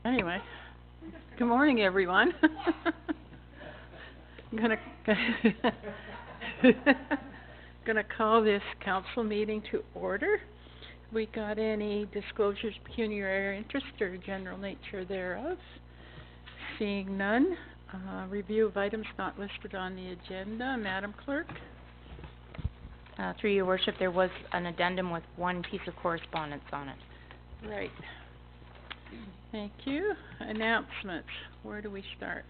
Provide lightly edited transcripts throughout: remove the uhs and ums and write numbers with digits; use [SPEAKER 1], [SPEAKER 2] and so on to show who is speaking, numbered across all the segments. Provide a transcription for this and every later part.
[SPEAKER 1] Anyway, good morning, everyone. I'm gonna call this council meeting to order. We got any disclosures, pecuniary interest, or general nature thereof? Seeing none, review of items not listed on the agenda. Madam Clerk?
[SPEAKER 2] Through your worship, there was an addendum with one piece of correspondence on it.
[SPEAKER 1] Right. Thank you. Announcements. Where do we start?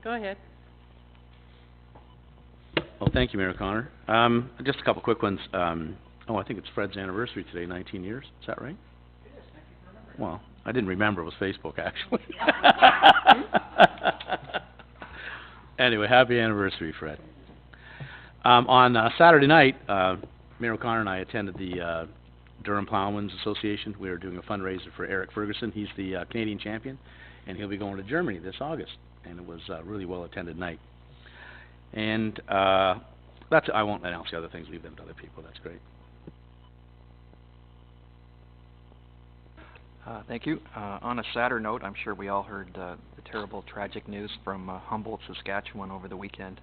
[SPEAKER 1] Go ahead.
[SPEAKER 3] Well, thank you, Mayor Connor. Just a couple quick ones. I think it's Fred's anniversary today, 19 years. Is that right?
[SPEAKER 4] It is. Thank you for remembering.
[SPEAKER 3] Well, I didn't remember. It was Facebook, actually. Anyway, happy anniversary, Fred. On Saturday night, Mayor O'Connor and I attended the Durham Plowmen's Association. We were doing a fundraiser for Eric Ferguson. He's the Canadian champion, and he'll be going to Germany this August. And it was a really well-attended night. And that's, I won't announce the other things, leave them to other people. That's great.
[SPEAKER 4] Thank you. On a sadder note, I'm sure we all heard the terrible, tragic news from Humboldt, Saskatchewan over the weekend.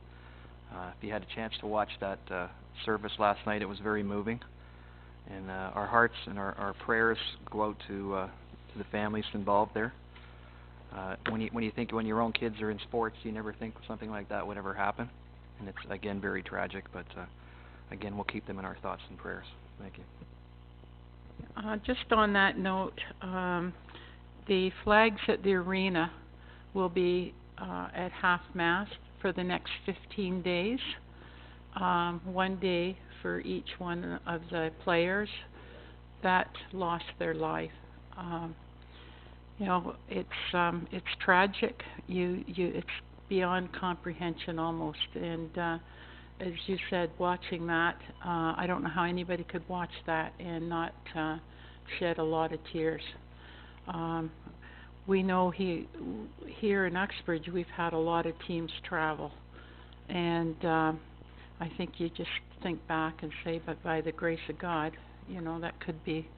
[SPEAKER 4] If you had a chance to watch that service last night, it was very moving. And our hearts and our prayers go out to the families involved there. When you think when your own kids are in sports, you never think something like that would ever happen. And it's, again, very tragic, but again, we'll keep them in our thoughts and prayers. Thank you.
[SPEAKER 1] Just on that note, the flags at the arena will be at half-mast for the next 15 days. 1 day for each one of the players that lost their life. It's tragic. It's beyond comprehension almost. And as you said, watching that, I don't know how anybody could watch that and not shed a lot of tears. We know here in Uxbridge we've had a lot of teams travel, and I think you just think back and say, but by the grace of God, that could be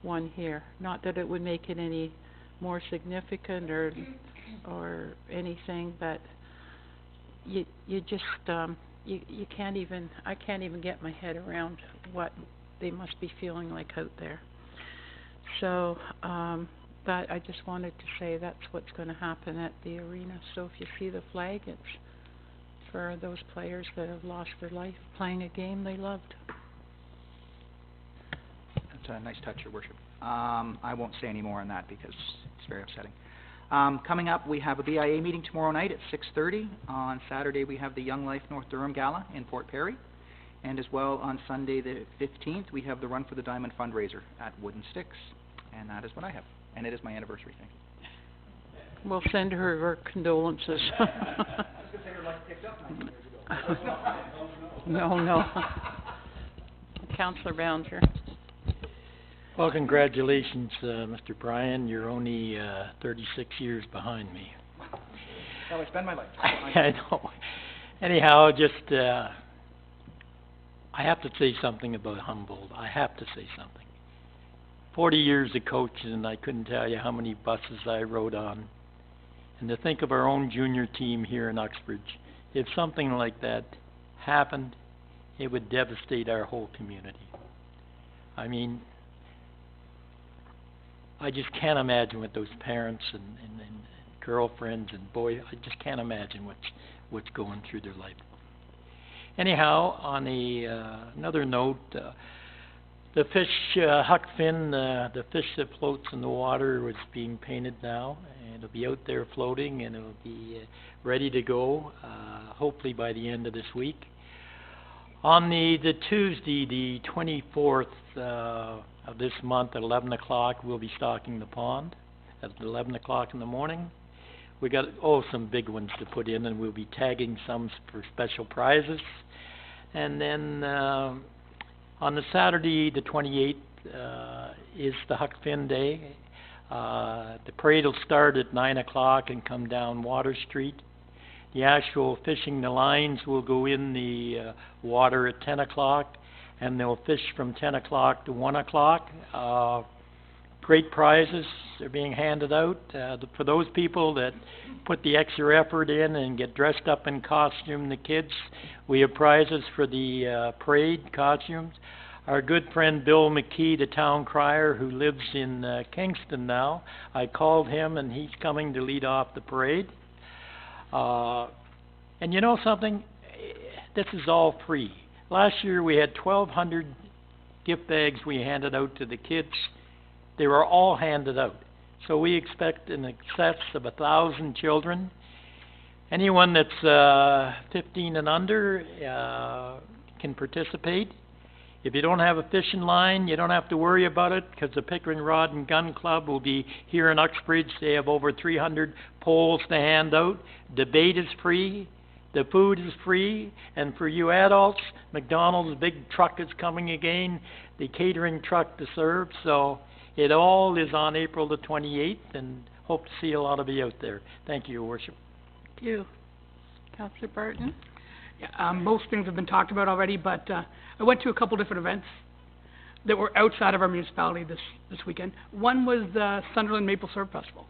[SPEAKER 1] one here. Not that it would make it any more significant or anything, but you just you can't even, I can't even get my head around what they must be feeling like out there. So that I just wanted to say that's what's going to happen at the arena. So if you see the flag, it's for those players that have lost their life playing a game they loved.
[SPEAKER 5] That's a nice touch, Your Worship. I won't say any more on that because it's very upsetting. Coming up, we have a BIA meeting tomorrow night at 6:30. On Saturday, we have the Young Life North Durham Gala in Port Perry. And as well, on Sunday the 15th, we have the Run for the Diamond fundraiser at Wooden Sticks. And that is what I have. And it is my anniversary, thank you.
[SPEAKER 1] We'll send her our condolences.
[SPEAKER 5] I was going to say her life picked up 19 years ago.
[SPEAKER 1] No. Councillor Ballinger.
[SPEAKER 6] Well, congratulations, Mr. Bryan. You're only 36 years behind me.
[SPEAKER 5] How I spend my life.
[SPEAKER 6] I know. Anyhow, just I have to say something about Humboldt. I have to say something. 40 years of coaching, and I couldn't tell you how many buses I rode on. And to think of our own junior team here in Uxbridge, if something like that happened, it would devastate our whole community. I mean, I just can't imagine what those parents and girlfriends and boys, I just can't imagine what's going through their life. Anyhow, on another note, the fish, Huck Finn, the fish that floats in the water is being painted now, and it'll be out there floating, and it'll be ready to go, hopefully by the end of this week. On the Tuesday, the 24th of this month at 11 o'clock, we'll be stocking the pond at 11 o'clock in the morning. We got, some big ones to put in, and we'll be tagging some for special prizes. And then on the Saturday, the 28th, is the Huck Finn Day. The parade will start at 9 o'clock and come down Water Street. The actual fishing the lines will go in the water at 10 o'clock, and they'll fish from 10 o'clock to 1 o'clock. Great prizes are being handed out. For those people that put the extra effort in and get dressed up in costume, the kids, we have prizes for the parade costumes. Our good friend Bill McKee, the town crier who lives in Kingston now, I called him and he's coming to lead off the parade. And you know something? This is all free. Last year we had 1,200 gift bags we handed out to the kids. They were all handed out. So we expect in excess of 1,000 children. Anyone that's 15 and under can participate. If you don't have a fishing line, you don't have to worry about it because the Pickering Rod and Gun Club will be here in Uxbridge. They have over 300 poles to hand out. Debate is free. The food is free. And for you adults, McDonald's big truck is coming again, the catering truck to serve. So it all is on April the 28th, and hope to see a lot of you out there. Thank you, Your Worship.
[SPEAKER 1] Thank you. Councillor Barton?
[SPEAKER 7] Yeah, most things have been talked about already, but I went to a couple different events that were outside of our municipality this weekend. One was the Sunderland Maple Syrup Festival.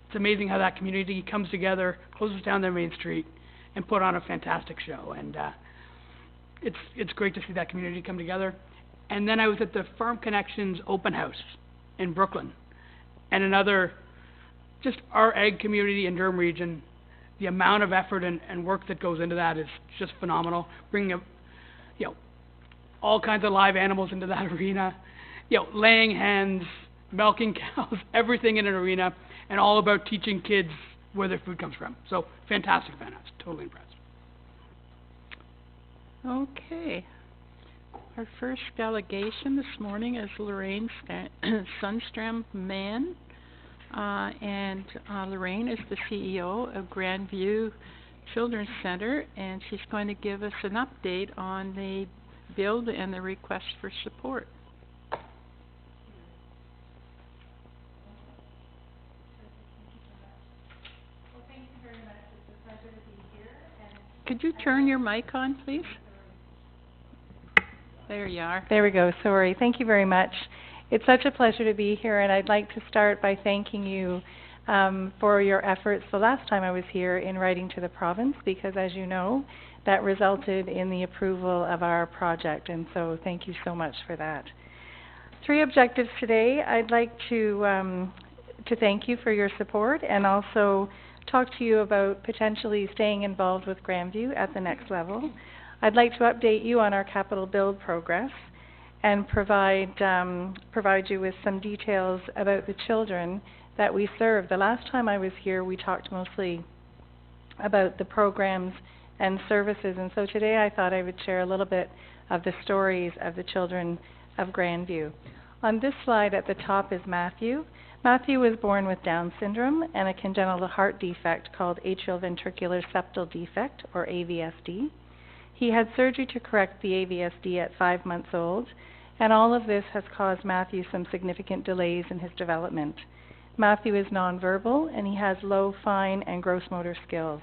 [SPEAKER 7] It's amazing how that community comes together, closes down their main street, and put on a fantastic show. And it's great to see that community come together. And then I was at the Farm Connections open house in Brooklyn, and another, just our ag community in Durham region. The amount of effort and work that goes into that is just phenomenal. Bringing up, all kinds of live animals into that arena, laying hens, milking cows, everything in an arena, and all about teaching kids where their food comes from. So, fantastic event. I was totally impressed.
[SPEAKER 1] Okay. Our first delegation this morning is Lorraine Sundstrom-Mann. And Lorraine is the CEO of Grandview Children's Center, and she's going to give us an update on the build and the request for support.
[SPEAKER 8] Well, thank you very much. It's a pleasure to be here. And
[SPEAKER 1] could you turn your mic on, please? There you are.
[SPEAKER 8] there we go. Sorry. Thank you very much. It's such a pleasure to be here, and I'd like to start by thanking you for your efforts the last time I was here in writing to the province, because as you know, that resulted in the approval of our project, and so thank you so much for that. 3 objectives today. I'd like to thank you for your support and also talk to you about potentially staying involved with Grandview at the next level. I'd like to update you on our capital build progress and provide you with some details about the children that we serve. The last time I was here, we talked mostly about the programs and services, and so today I thought I would share a little bit of the stories of the children of Grandview. On this slide at the top is Matthew. Matthew was born with Down syndrome and a congenital heart defect called atrial ventricular septal defect, or AVSD. He had surgery to correct the AVSD at 5 months old, and all of this has caused Matthew some significant delays in his development. Matthew is nonverbal, and he has low, fine, and gross motor skills.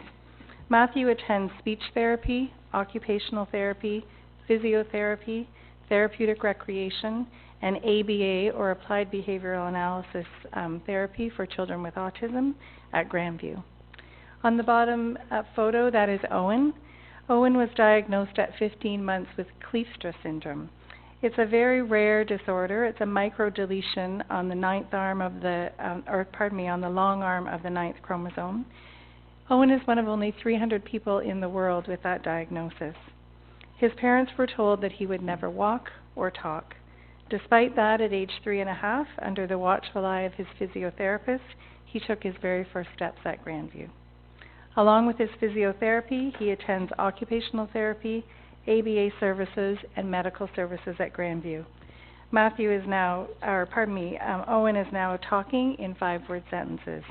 [SPEAKER 8] Matthew attends speech therapy, occupational therapy, physiotherapy, therapeutic recreation, and ABA, or Applied Behavioral Analysis Therapy for children with autism at Grandview. On the bottom photo, that is Owen. Owen was diagnosed at 15 months with Kleefstra syndrome. It's a very rare disorder. It's a microdeletion on the on the long arm of the 9th chromosome. Owen is one of only 300 people in the world with that diagnosis. His parents were told that he would never walk or talk. Despite that, at age 3.5, under the watchful eye of his physiotherapist, he took his very first steps at Grandview. Along with his physiotherapy, he attends occupational therapy, ABA services, and medical services at Grandview. Owen is now talking in 5-word sentences.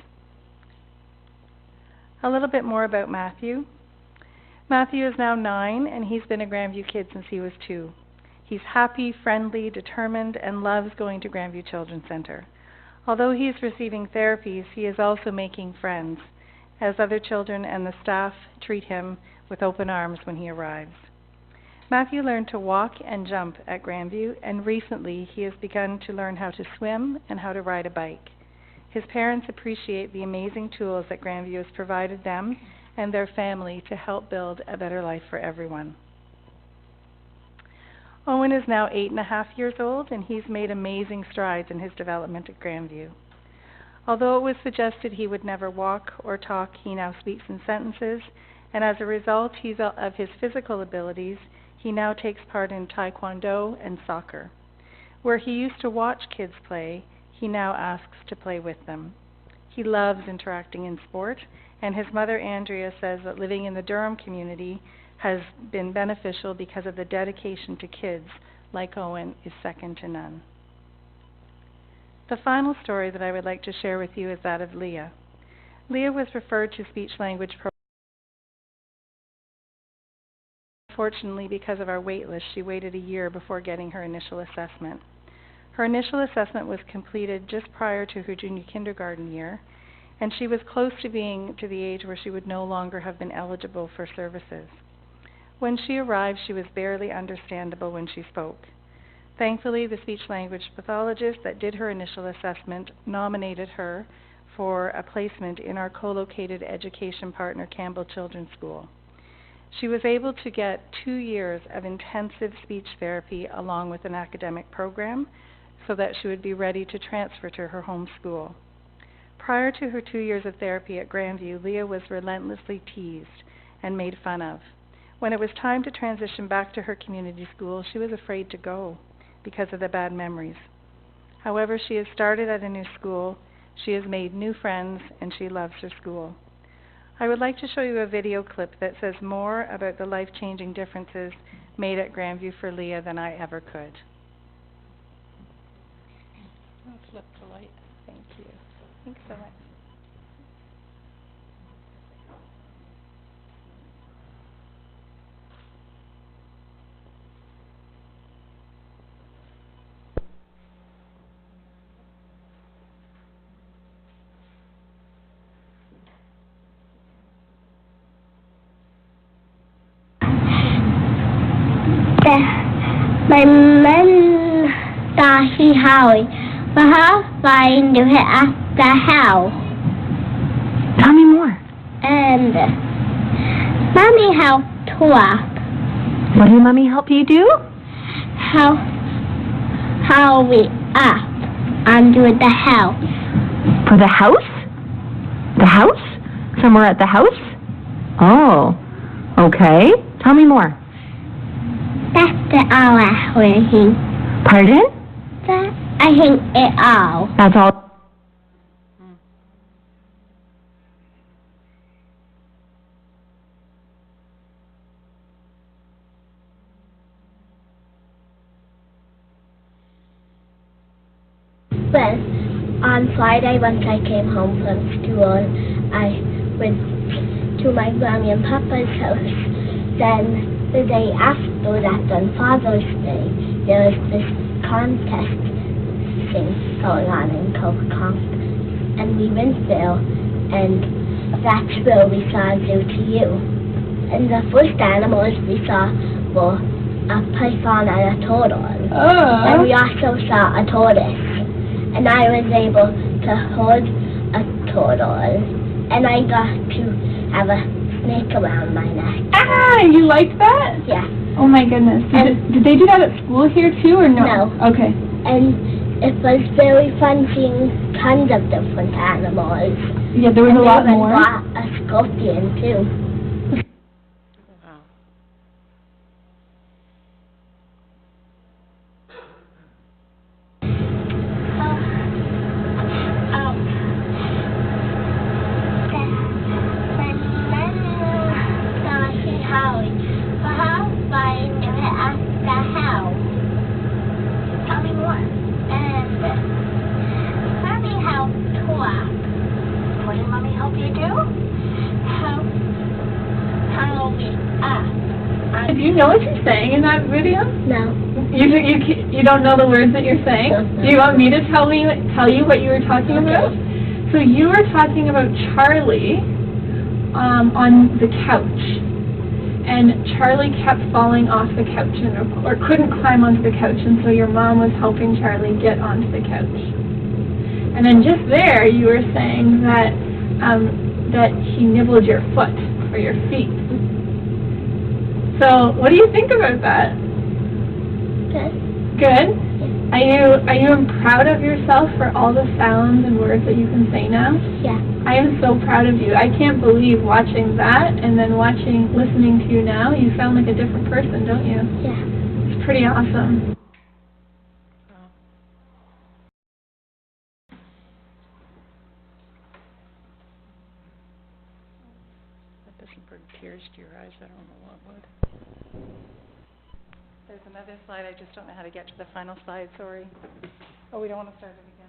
[SPEAKER 8] A little bit more about Matthew. Matthew is now 9, and he's been a Grandview kid since he was 2. He's happy, friendly, determined, and loves going to Grandview Children's Center. Although he is receiving therapies, he is also making friends, as other children and the staff treat him with open arms when he arrives. Matthew learned to walk and jump at Grandview, and recently he has begun to learn how to swim and how to ride a bike. His parents appreciate the amazing tools that Grandview has provided them and their family to help build a better life for everyone. Owen is now 8.5 years old, and he's made amazing strides in his development at Grandview. Although it was suggested he would never walk or talk, he now speaks in sentences, and as a result of his physical abilities, he now takes part in Taekwondo and soccer. Where he used to watch kids play, he now asks to play with them. He loves interacting in sport, and his mother Andrea says that living in the Durham community has been beneficial because of the dedication to kids like Owen is second to none. The final story that I would like to share with you is that of Leah. Leah was referred to speech-language programs. Unfortunately, because of our wait list, she waited a year before getting her initial assessment. Her initial assessment was completed just prior to her junior kindergarten year, and she was close to being to the age where she would no longer have been eligible for services. When she arrived, she was barely understandable when she spoke. Thankfully, the speech-language pathologist that did her initial assessment nominated her for a placement in our co-located education partner, Campbell Children's School. She was able to get 2 years of intensive speech therapy along with an academic program so that she would be ready to transfer to her home school. Prior to her 2 years of therapy at Grandview, Leah was relentlessly teased and made fun of. When it was time to transition back to her community school, she was afraid to go because of the bad memories. However, she has started at a new school, she has made new friends, and she loves her school. I would like to show you a video clip that says more about the life-changing differences made at Grandview for Leah than I ever could. I'll flip the light. Thank you. Thanks so much.
[SPEAKER 9] My man he Howie. Flying to hit at the house.
[SPEAKER 10] Tell me more.
[SPEAKER 9] And Mommy helped talk.
[SPEAKER 10] What did Mommy help you do?
[SPEAKER 9] How we up under the house.
[SPEAKER 10] For the house? The house? Somewhere at the house? Oh, okay. Tell me more.
[SPEAKER 9] That's all I think.
[SPEAKER 10] Pardon?
[SPEAKER 9] I think it all.
[SPEAKER 10] That's all.
[SPEAKER 9] Well, on Friday, once I came home from school, I went to my Granny and Papa's house. Then the day after that, on Father's Day, there was this contest thing going on in Coca-Cola, and we went there, and that's where we saw Zoo to You. And the first animals we saw were a python and a turtle, and we also saw a tortoise, and I was able to hold a turtle, and I got to have a snake around my neck.
[SPEAKER 10] Ah, you liked that?
[SPEAKER 9] Yeah.
[SPEAKER 10] Oh my goodness. Did they do that at school here too, or no?
[SPEAKER 9] No.
[SPEAKER 10] Okay.
[SPEAKER 9] And it was very fun seeing tons of different animals.
[SPEAKER 10] Yeah, there was a lot more.
[SPEAKER 9] And a scorpion too.
[SPEAKER 10] Do you know what you're saying in that video?
[SPEAKER 9] No.
[SPEAKER 10] You don't know the words that you're saying?
[SPEAKER 9] No.
[SPEAKER 10] Do you want me to tell you what you were talking about? So you were talking about Charlie on the couch.
[SPEAKER 11] and Charlie kept falling off the couch or couldn't climb onto the couch, and so your mom was helping Charlie get onto the couch. And then just there, you were saying that that he nibbled your foot or your feet. So, what do you think about that?
[SPEAKER 9] Good.
[SPEAKER 11] Good? Are you proud of yourself for all the sounds and words that you can say now?
[SPEAKER 9] Yeah.
[SPEAKER 11] I am so proud of you. I can't believe watching that and then listening to you now. You sound like a different person, don't you?
[SPEAKER 9] Yeah.
[SPEAKER 11] It's pretty awesome.
[SPEAKER 1] That doesn't bring tears to your eyes. I don't know what would.
[SPEAKER 8] There's another slide. I just don't know how to get to the final slide. Sorry. Oh, we don't want to start it again.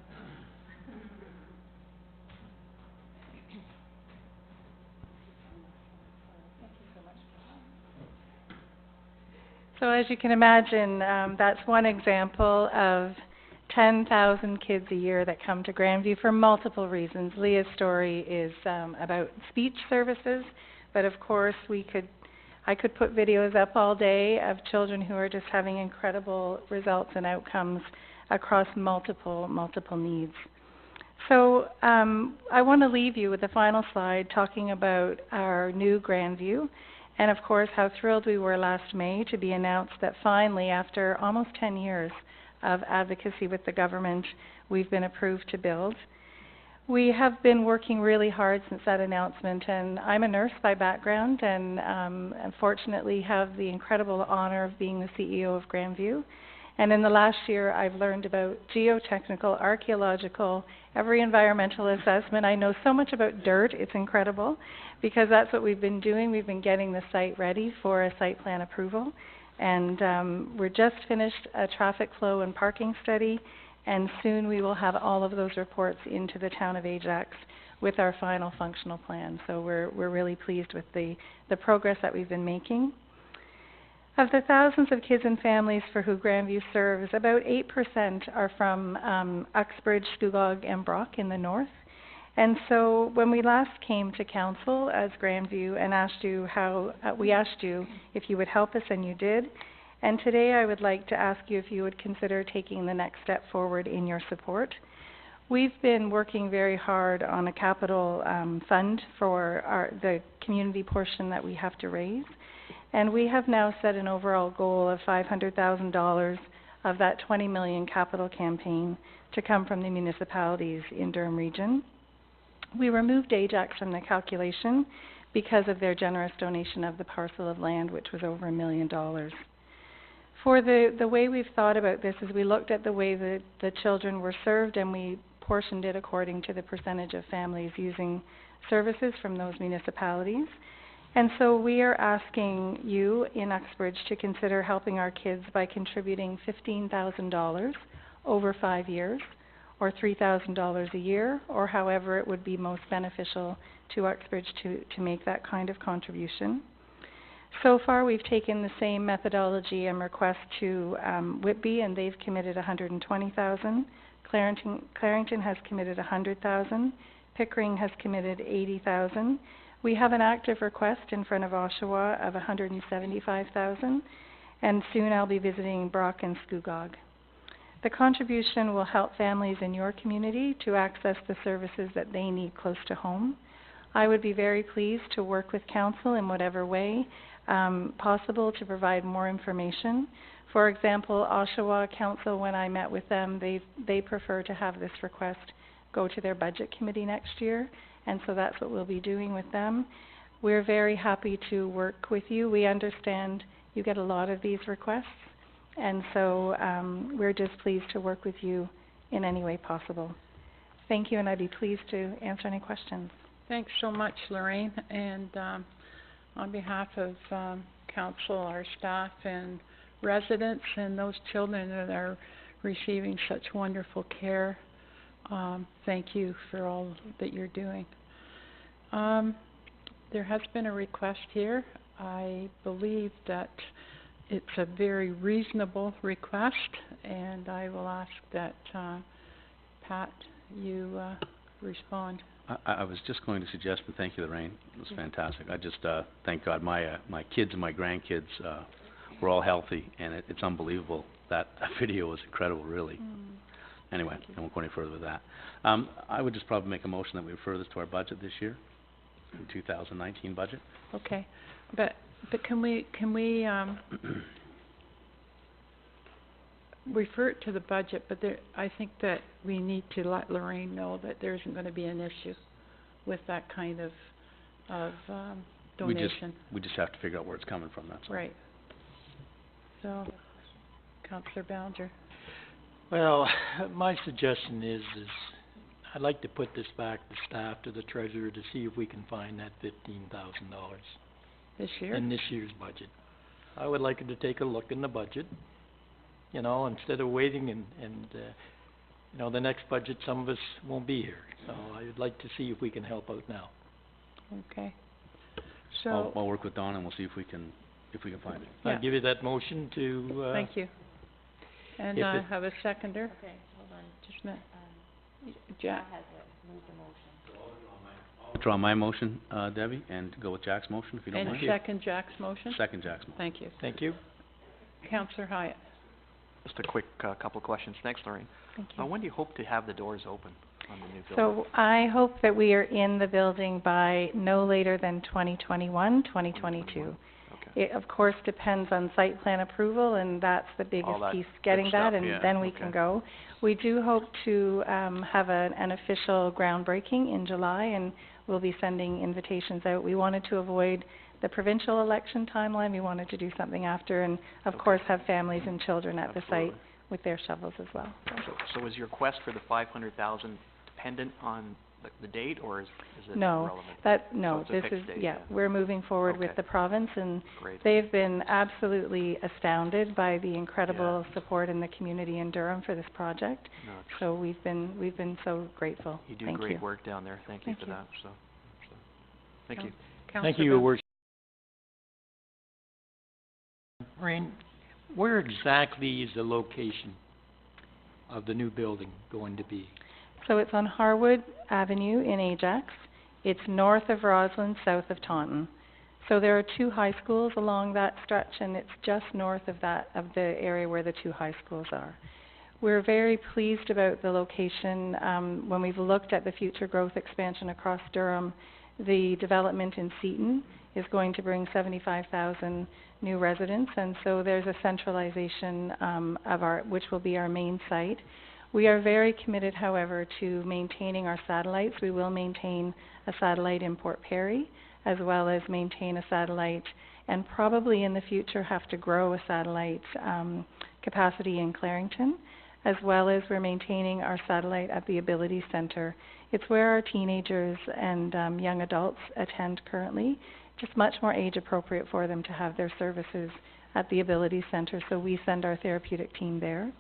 [SPEAKER 8] So as you can imagine, that's one example of 10,000 kids a year that come to Grandview for multiple reasons. Leah's story is about speech services, but of course I could put videos up all day of children who are just having incredible results and outcomes across multiple needs. So I want to leave you with the final slide talking about our new Grandview, and of course how thrilled we were last May to be announced that finally, after almost 10 years of advocacy with the government, we've been approved to build. We have been working really hard since that announcement, and I'm a nurse by background and unfortunately have the incredible honor of being the CEO of Grandview. And in the last year, I've learned about geotechnical, archaeological, every environmental assessment. I know so much about dirt, it's incredible, because that's what we've been doing. We've been getting the site ready for a site plan approval. And we're just finished a traffic flow and parking study, and soon we will have all of those reports into the town of Ajax with our final functional plan. So we're really pleased with the progress that we've been making. Of the thousands of kids and families for who Grandview serves, about 8% are from Uxbridge, Scugog, and Brock in the north. And so when we last came to council as Grandview and asked you we asked you if you would help us, and you did. And today I would like to ask you if you would consider taking the next step forward in your support. We've been working very hard on a capital fund for the community portion that we have to raise. And we have now set an overall goal of $500,000 of that $20 million capital campaign to come from the municipalities in Durham Region. We removed Ajax from the calculation because of their generous donation of the parcel of land, which was over $1 million. For the way we've thought about this is we looked at the way that the children were served, and we portioned it according to the percentage of families using services from those municipalities. And so we are asking you in Uxbridge to consider helping our kids by contributing $15,000 over 5 years, or $3,000 a year, or however it would be most beneficial to Uxbridge to make that kind of contribution. So far we've taken the same methodology and request to Whitby, and they've committed $120,000. Clarington has committed $100,000. Pickering has committed $80,000. We have an active request in front of Oshawa of $175,000, and soon I'll be visiting Brock and Scugog. The contribution will help families in your community to access the services that they need close to home. I would be very pleased to work with council in whatever way possible to provide more information. For example, Oshawa Council, when I met with them, they prefer to have this request go to their budget committee next year. And so that's what we'll be doing with them. We're very happy to work with you. We understand you get a lot of these requests, and so we're just pleased to work with you in any way possible. Thank you, and I'd be pleased to answer any questions.
[SPEAKER 1] Thanks so much, Lorraine. And on behalf of council, our staff, and residents, and those children that are receiving such wonderful care, thank you for all that you're doing. There has been a request here. I believe that it's a very reasonable request, and I will ask that Pat, you respond.
[SPEAKER 3] I was just going to suggest, and thank you, Lorraine, it was fantastic. I just, thank God my kids and my grandkids, were all healthy, and it's unbelievable. That video was incredible, really. Anyway, I won't go any further with that. I would just probably make a motion that we refer this to our budget this year, the 2019 budget.
[SPEAKER 1] Okay, but can we, refer it to the budget, but there, I think that we need to let Lorraine know that there isn't gonna be an issue with that kind of, donation.
[SPEAKER 3] We just have to figure out where it's coming from, that's all.
[SPEAKER 1] Right. So, Councillor Ballinger.
[SPEAKER 6] Well, my suggestion is I'd like to put this back to staff, to the treasurer, to see if we can find that $15,000
[SPEAKER 1] This year?
[SPEAKER 6] in this year's budget. I would like her to take a look in the budget, you know, instead of waiting and you know, the next budget, some of us won't be here. So I would like to see if we can help out now.
[SPEAKER 1] Okay. So,
[SPEAKER 3] I'll work with Don and we'll see if we can find it.
[SPEAKER 1] Yeah.
[SPEAKER 6] I'll give you that motion to,
[SPEAKER 1] thank you. And
[SPEAKER 6] if
[SPEAKER 1] I
[SPEAKER 6] it-
[SPEAKER 1] have a seconder.
[SPEAKER 2] Okay, hold on.
[SPEAKER 1] Just a minute. Jack,
[SPEAKER 2] Has moved the motion.
[SPEAKER 3] Draw my motion, Debbie, and go with Jack's motion, if you don't
[SPEAKER 1] and
[SPEAKER 3] mind.
[SPEAKER 1] second Jack's motion?
[SPEAKER 3] Second Jack's motion.
[SPEAKER 1] Thank you.
[SPEAKER 6] thank you.
[SPEAKER 1] Councillor Hyatt.
[SPEAKER 4] Just a quick couple of questions. Thanks, Lorraine.
[SPEAKER 8] Thank you.
[SPEAKER 4] When do you hope to have the doors open on the new building?
[SPEAKER 8] So I hope that we are in the building by no later than 2021, 2022.
[SPEAKER 4] Okay.
[SPEAKER 8] It, of course, depends on site plan approval, and that's the biggest
[SPEAKER 4] that
[SPEAKER 8] piece,
[SPEAKER 4] good
[SPEAKER 8] getting that,
[SPEAKER 4] stuff,
[SPEAKER 8] and
[SPEAKER 4] yeah,
[SPEAKER 8] then we can
[SPEAKER 4] okay.
[SPEAKER 8] go. We do hope to have an official groundbreaking in July, and we'll be sending invitations out. We wanted to avoid the provincial election timeline. We wanted to do something after, and of course have families and children at the
[SPEAKER 4] Absolutely.
[SPEAKER 8] site with their shovels as well.
[SPEAKER 4] So is your quest for the 500,000 dependent on the date, or is it
[SPEAKER 8] No,
[SPEAKER 4] irrelevant? So it's a
[SPEAKER 8] this
[SPEAKER 4] fixed
[SPEAKER 8] is,
[SPEAKER 4] date,
[SPEAKER 8] yeah,
[SPEAKER 4] yeah.
[SPEAKER 8] we're moving forward with
[SPEAKER 4] Okay.
[SPEAKER 8] the province, and
[SPEAKER 4] Great.
[SPEAKER 8] they've been absolutely astounded by the incredible support in the community in Durham for this project.
[SPEAKER 4] No, it's-
[SPEAKER 8] So we've been so grateful.
[SPEAKER 4] you do
[SPEAKER 8] Thank
[SPEAKER 4] great
[SPEAKER 8] you.
[SPEAKER 4] work down there. Thank you
[SPEAKER 8] Thank
[SPEAKER 4] for
[SPEAKER 8] you.
[SPEAKER 4] that. So thank you.
[SPEAKER 6] Thank
[SPEAKER 1] Councillor
[SPEAKER 6] you, Your
[SPEAKER 1] Bell.
[SPEAKER 6] Worship. Maureen, where exactly is the location of the new building going to be?
[SPEAKER 8] So it's on Harwood Avenue in Ajax. It's north of Roslyn, south of Taunton. So there are two high schools along that stretch, and it's just north of that, of the area where the two high schools are. We're very pleased about the location. When we've looked at the future growth expansion across Durham, the development in Seaton is going to bring 75,000 new residents, and so there's a centralization which will be our main site. We are very committed, however, to maintaining our satellites. We will maintain a satellite in Port Perry, as well as maintain a satellite, and probably in the future have to grow a satellite capacity in Clarington, as well as we're maintaining our satellite at the Ability Center. It's where our teenagers and young adults attend currently, just much more age appropriate for them to have their services at the Ability Center, so we send our therapeutic team there.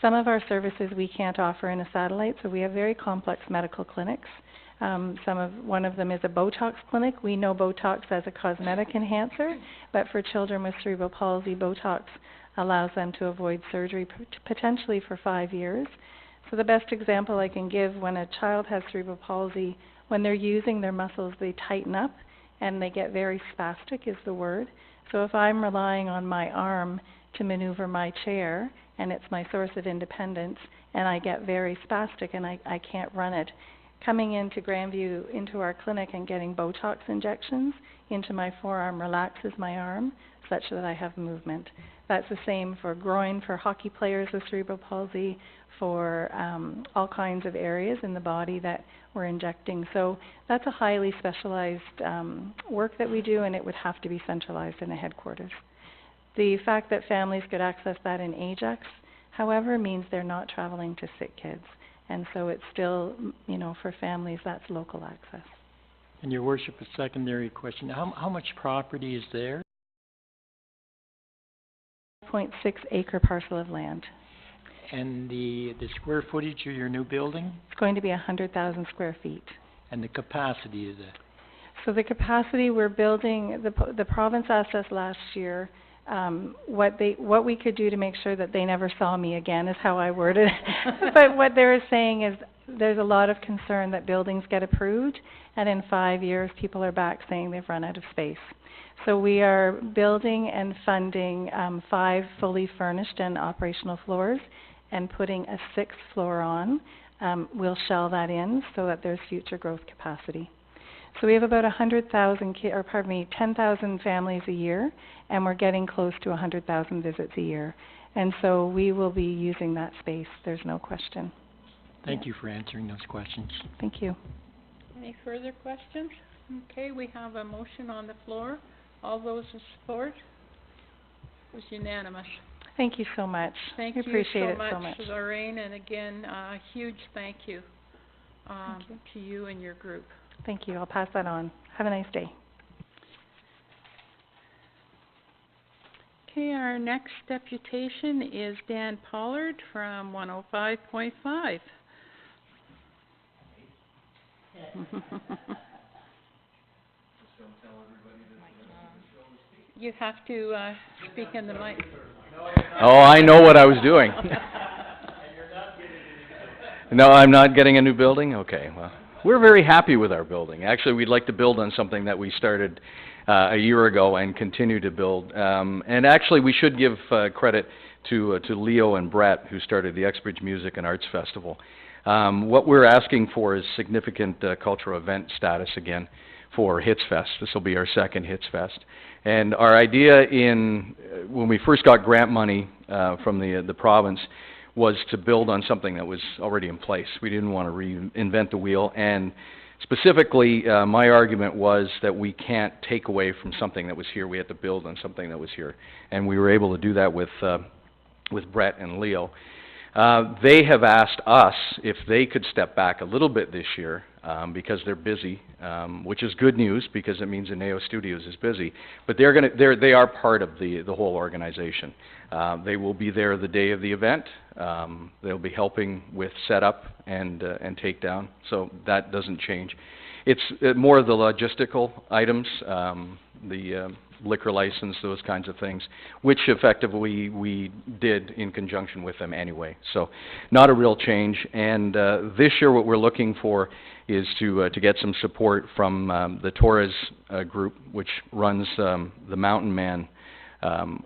[SPEAKER 8] Some of our services we can't offer in a satellite, so we have very complex medical clinics. One of them is a Botox clinic. We know Botox as a cosmetic enhancer, but for children with cerebral palsy, Botox allows them to avoid surgery potentially for 5 years. So the best example I can give, when a child has cerebral palsy, when they're using their muscles, they tighten up and they get very spastic is the word. So if I'm relying on my arm to maneuver my chair, and it's my source of independence, and I get very spastic and I can't run it, coming into Grandview, into our clinic and getting Botox injections into my forearm relaxes my arm such that I have movement. That's the same for groin, for hockey players with cerebral palsy, for all kinds of areas in the body that we're injecting. So that's a highly specialized work that we do, and it would have to be centralized in a headquarters. The fact that families could access that in Ajax, however, means they're not traveling to sick kids. And so it's still, you know, for families, that's local access.
[SPEAKER 6] And Your Worship, a secondary question. How much property is there?
[SPEAKER 8] 0.6 acre parcel of land.
[SPEAKER 6] And the square footage of your new building?
[SPEAKER 8] It's going to be 100,000 square feet.
[SPEAKER 6] And the capacity of that?
[SPEAKER 8] So the capacity we're building, the province asked us last year what we could do to make sure that they never saw me again is how I worded it. But what they were saying is there's a lot of concern that buildings get approved, and in 5 years, people are back saying they've run out of space. So we are building and funding 5 fully furnished and operational floors, and putting a 6th floor on. We'll shell that in so that there's future growth capacity. So we have about 10,000 families a year, and we're getting close to 100,000 visits a year. And so we will be using that space, there's no question.
[SPEAKER 6] Thank you for answering those questions.
[SPEAKER 8] Thank you.
[SPEAKER 1] Any further questions? Okay, we have a motion on the floor. All those in support? It was unanimous.
[SPEAKER 8] Thank you so much.
[SPEAKER 1] Thank
[SPEAKER 8] We
[SPEAKER 1] you
[SPEAKER 8] appreciate
[SPEAKER 1] so
[SPEAKER 8] it so much.
[SPEAKER 1] Lorraine, and again, a huge thank you, to you and your group.
[SPEAKER 8] Thank you. I'll pass that on. Have a nice day.
[SPEAKER 1] Okay, our next deputation is Dan Pollard from 105.5. You have to speak in the mic.
[SPEAKER 12] Oh, I know what I was doing. No, I'm not getting a new building? Okay, well, we're very happy with our building. Actually, we'd like to build on something that we started a year ago and continue to build. And actually, we should give credit to Leo and Brett, who started the Uxbridge Music and Arts Festival. What we're asking for is significant cultural event status again for Hits Fest. This will be our second Hits Fest. And our idea when we first got grant money from the province was to build on something that was already in place. We didn't want to reinvent the wheel, and specifically my argument was that we can't take away from something that was here. We had to build on something that was here, and we were able to do that with Brett and Leo. They have asked us if they could step back a little bit this year because they're busy, which is good news because it means Ineo Studios is busy. But they are part of the whole organization. They will be there the day of the event. They'll be helping with setup and takedown, so that doesn't change. It's more of the logistical items, the liquor license, those kinds of things, which effectively we did in conjunction with them anyway. So not a real change. And this year what we're looking for is to get some support from the Torres group, which runs the Mountain Man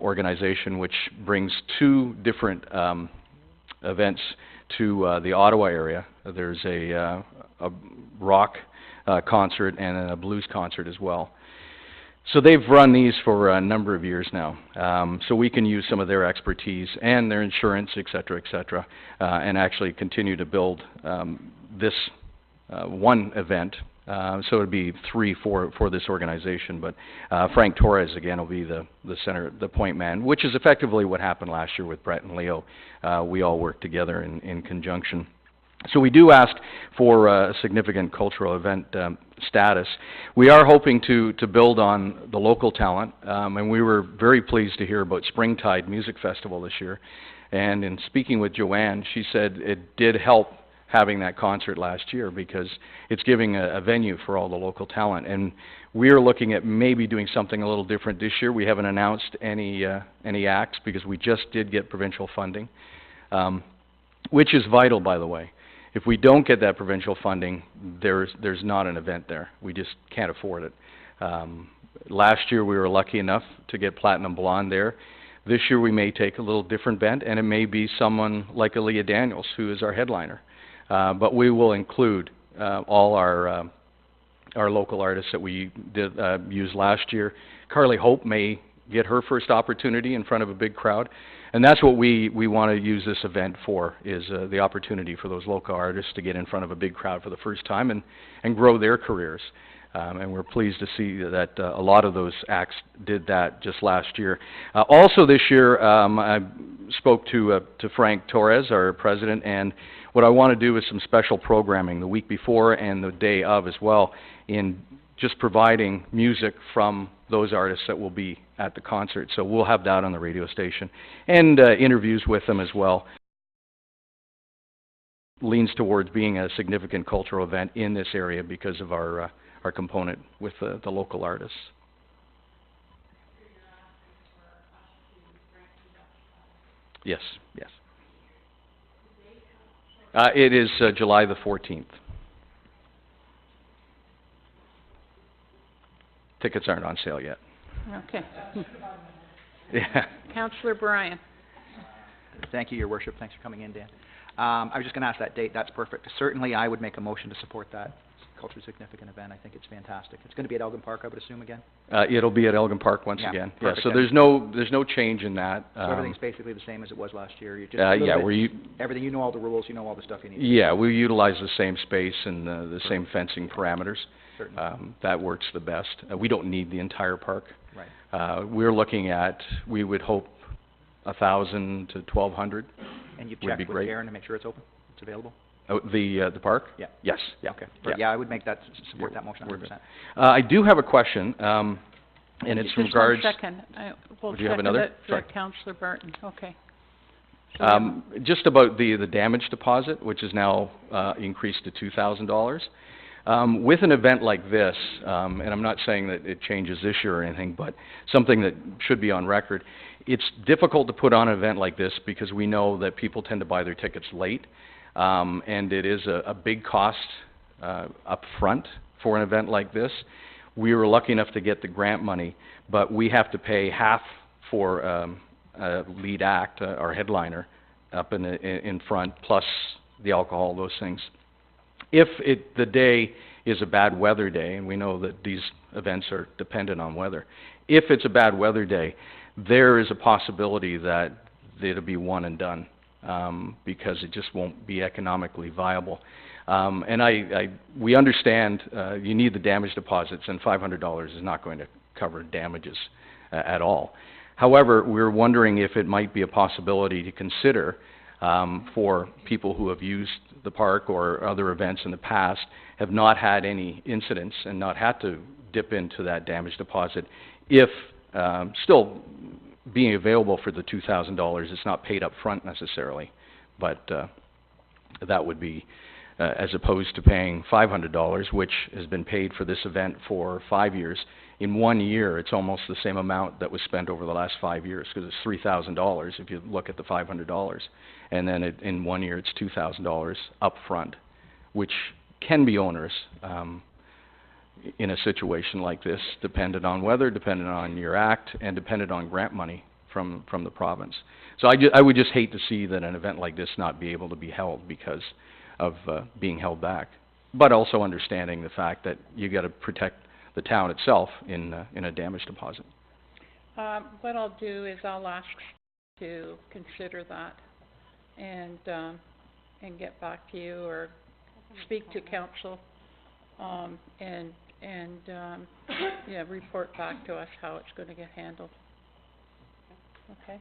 [SPEAKER 12] organization, which brings 2 different events to the Ottawa area. There's a rock concert and a blues concert as well. So they've run these for a number of years now, so we can use some of their expertise and their insurance, et cetera, and actually continue to build this one event. So it would be 3 for this organization, but Frank Torres again will be the center, the point man, which is effectively what happened last year with Brett and Leo. We all worked together in conjunction. So we do ask for a significant cultural event status. We are hoping to build on the local talent, and we were very pleased to hear about Springtide Music Festival this year. And in speaking with Joanne, she said it did help having that concert last year because it's giving a venue for all the local talent. And we are looking at maybe doing something a little different this year. We haven't announced any acts because we just did get provincial funding, which is vital, by the way. If we don't get that provincial funding, there's not an event there. We just can't afford it. Last year we were lucky enough to get Platinum Blonde there. This year we may take a little different bent, and it may be someone like Aaliyah Daniels, who is our headliner. But we will include all our local artists that we did use last year. Carly Hope may get her first opportunity in front of a big crowd. And that's what we want to use this event for, is the opportunity for those local artists to get in front of a big crowd for the first time and grow their careers. And we're pleased to see that a lot of those acts did that just last year. Also this year, I spoke to Frank Torres, our president, and what I want to do is some special programming the week before and the day of as well, in just providing music from those artists that will be at the concert. So we'll have that on the radio station, and interviews with them as well. Leans towards being a significant cultural event in this area because of our component with the local artists. Yes, yes. It is July the 14th. Tickets aren't on sale yet.
[SPEAKER 1] Okay.
[SPEAKER 12] Yeah.
[SPEAKER 1] Councillor Bryan.
[SPEAKER 5] Thank you, Your Worship. Thanks for coming in, Dan. I was just going to ask that date. That's perfect. Certainly, I would make a motion to support that culturally significant event. I think it's fantastic. It's going to be at Elgin Park, I would assume, again?
[SPEAKER 12] It'll be at Elgin Park once
[SPEAKER 5] Yeah,
[SPEAKER 12] again.
[SPEAKER 5] perfect,
[SPEAKER 12] So
[SPEAKER 5] yeah.
[SPEAKER 12] there's no change in that.
[SPEAKER 5] So everything's basically the same as it was last year? You're just
[SPEAKER 12] yeah,
[SPEAKER 5] everything, you know all the rules, you know all the stuff you need?
[SPEAKER 12] Yeah, we utilize the same space and the same fencing parameters.
[SPEAKER 5] Certainly.
[SPEAKER 12] That works the best. We don't need the entire park.
[SPEAKER 5] Right.
[SPEAKER 12] We're looking at, we would hope, 1,000 to 1,200.
[SPEAKER 5] And you
[SPEAKER 12] would
[SPEAKER 5] checked
[SPEAKER 12] be
[SPEAKER 5] with
[SPEAKER 12] great.
[SPEAKER 5] Karen to make sure it's open? It's available?
[SPEAKER 12] Oh, the park?
[SPEAKER 5] Yeah.
[SPEAKER 12] Yes, yeah.
[SPEAKER 5] Okay.
[SPEAKER 12] Yeah.
[SPEAKER 5] Yeah, I would make that, support that motion
[SPEAKER 12] We're
[SPEAKER 5] 100%.
[SPEAKER 12] I do have a question, and it's
[SPEAKER 1] Just
[SPEAKER 12] regards...
[SPEAKER 1] 1 second. We'll
[SPEAKER 12] Do you have
[SPEAKER 1] second
[SPEAKER 12] another?
[SPEAKER 1] it
[SPEAKER 12] Sorry.
[SPEAKER 1] for Councillor Barton. Okay. So
[SPEAKER 12] Just about the damage deposit, which is now increased to $2,000. With an event like this, and I'm not saying that it changes this year or anything, but something that should be on record, it's difficult to put on an event like this because we know that people tend to buy their tickets late, and it is a big cost up front for an event like this. We were lucky enough to get the grant money, but we have to pay half for a lead act, our headliner, up in front, plus the alcohol, those things. If the day is a bad weather day, and we know that these events are dependent on weather, if it's a bad weather day, there is a possibility that it'll be one and done, because it just won't be economically viable. And we understand you need the damage deposits, and $500 is not going to cover damages at all. However, we're wondering if it might be a possibility to consider for people who have used the park or other events in the past, have not had any incidents and not had to dip into that damage deposit, if still being available for the $2,000, it's not paid up front necessarily, but that would be as opposed to paying $500, which has been paid for this event for 5 years. In 1 year, it's almost the same amount that was spent over the last 5 years, because it's $3,000 if you look at the $500. And then in 1 year, it's $2,000 up front, which can be onerous in a situation like this, dependent on weather, dependent on your act, and dependent on grant money from the province. So I would just hate to see that an event like this not be able to be held because of being held back, but also understanding the fact that you got to protect the town itself in a damage deposit.
[SPEAKER 1] what I'll do is I'll ask to consider that and get back to you or speak to council, and yeah, report back to us how it's gonna get handled. Okay?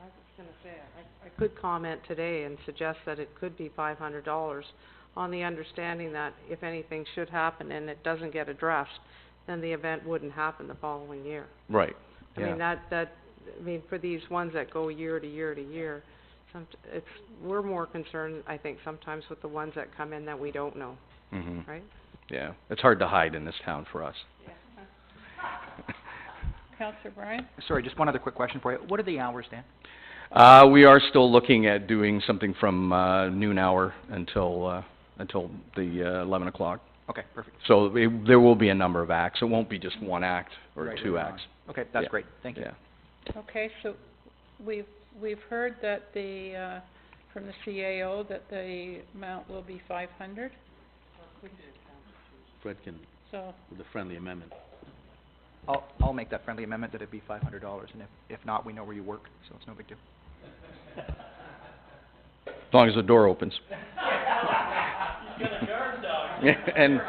[SPEAKER 13] I was gonna say, I could comment today and suggest that it could be $500 on the understanding that if anything should happen and it doesn't get addressed, then the event wouldn't happen the following year.
[SPEAKER 12] Right.
[SPEAKER 13] I mean, I mean, for these ones that go year to year to year, we're more concerned, I think, sometimes with the ones that come in that we don't know,
[SPEAKER 12] Mm-hmm.
[SPEAKER 13] right?
[SPEAKER 12] Yeah, it's hard to hide in this town for us.
[SPEAKER 1] Councillor Bryan?
[SPEAKER 5] Sorry, just one other quick question for you. What are the hours, Dan?
[SPEAKER 12] We are still looking at doing something from noon hour until the 11 o'clock.
[SPEAKER 5] Okay, perfect.
[SPEAKER 12] So there will be a number of acts. It won't be just one act or
[SPEAKER 5] Right,
[SPEAKER 12] two
[SPEAKER 5] right
[SPEAKER 12] acts.
[SPEAKER 5] on. Okay, that's
[SPEAKER 12] Yeah.
[SPEAKER 5] great. Thank you.
[SPEAKER 12] Yeah.
[SPEAKER 1] Okay, so we've heard that the, from the CAO that the amount will be 500,
[SPEAKER 3] Fred can,
[SPEAKER 1] so,
[SPEAKER 3] with a friendly amendment.
[SPEAKER 5] I'll make that friendly amendment that it be $500, and if not, we know where you work, so it's no big deal.
[SPEAKER 12] As long as the door opens. And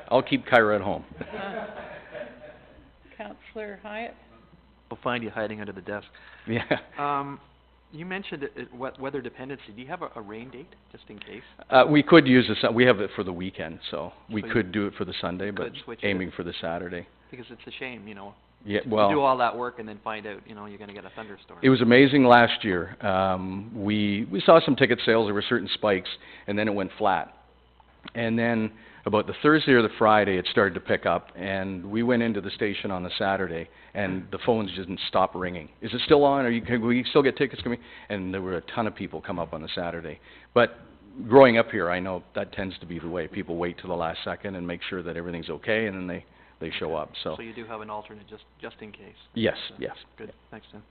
[SPEAKER 12] I'll keep Kyra at home.
[SPEAKER 1] Councillor Hyatt?
[SPEAKER 4] We'll find you hiding under the desk.
[SPEAKER 12] Yeah.
[SPEAKER 4] You mentioned weather dependency. Do you have a rain date, just in case?
[SPEAKER 12] We could use we have it for the weekend, so we
[SPEAKER 4] So you
[SPEAKER 12] could do it for the Sunday, but
[SPEAKER 4] could switch it.
[SPEAKER 12] aiming for the Saturday.
[SPEAKER 4] Because it's a shame, you know.
[SPEAKER 12] Yeah,
[SPEAKER 4] You do
[SPEAKER 12] well,
[SPEAKER 4] all that work and then find out, you know, you're gonna get a thunderstorm.
[SPEAKER 12] it was amazing last year. We saw some ticket sales, there were certain spikes, and then it went flat. And then about the Thursday or the Friday, it started to pick up, and we went into the station on the Saturday, and the phones just didn't stop ringing. Is it still on? Can we still get tickets coming? And there were a ton of people come up on the Saturday. But growing up here, I know that tends to be the way. People wait till the last second and make sure that everything's okay, and then they show up, so.
[SPEAKER 4] So you do have an alternate just in case?
[SPEAKER 12] Yes, yes.
[SPEAKER 4] Good, thanks, Tim.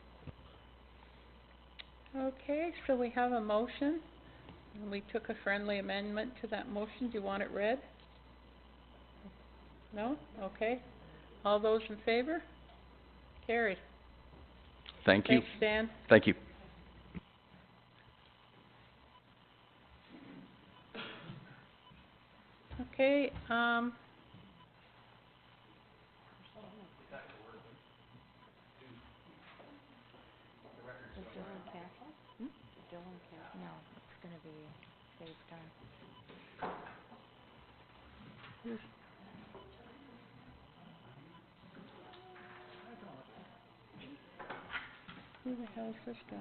[SPEAKER 1] Okay, so we have a motion, and we took a friendly amendment to that motion. Do you want it read? No? Okay. All those in favor? Carried.
[SPEAKER 12] Thank you.
[SPEAKER 1] Thanks, Dan.
[SPEAKER 12] Thank you.
[SPEAKER 1] Okay,
[SPEAKER 2] No, it's gonna be saved on.
[SPEAKER 1] who the hell's this guy?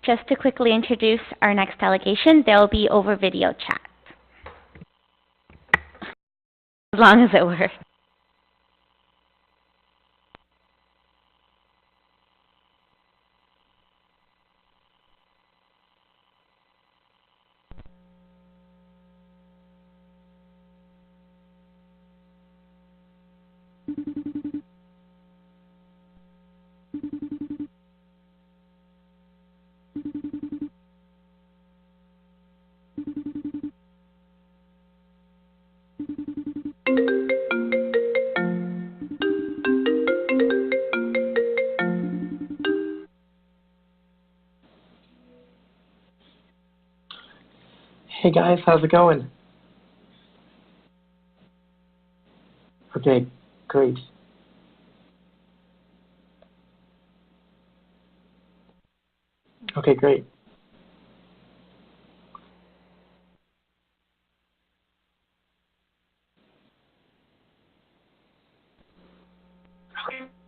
[SPEAKER 14] Just to quickly introduce our next delegation, they'll be over video chat. As long as it works.
[SPEAKER 15] Hey guys, how's it going? Okay, great. Okay, great.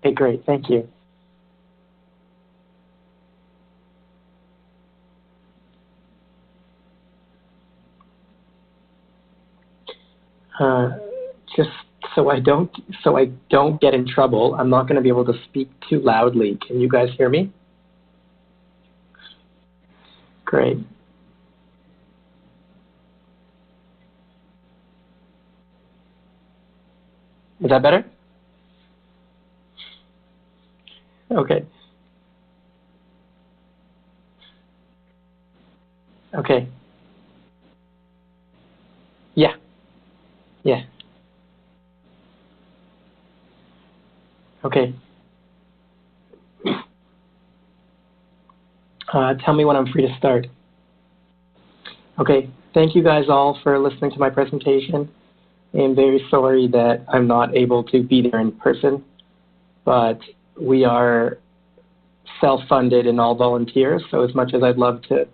[SPEAKER 15] Okay, great, thank you. Just so I don't get in trouble, I'm not going to be able to speak too loudly. Can you guys hear me? Great. Is that better? Okay. Okay. Yeah. Yeah. Okay. Tell me when I'm free to start. Okay. Thank you guys all for listening to my presentation. I'm very sorry that I'm not able to be there in person, but we are self-funded and all volunteers, so as much as I'd love to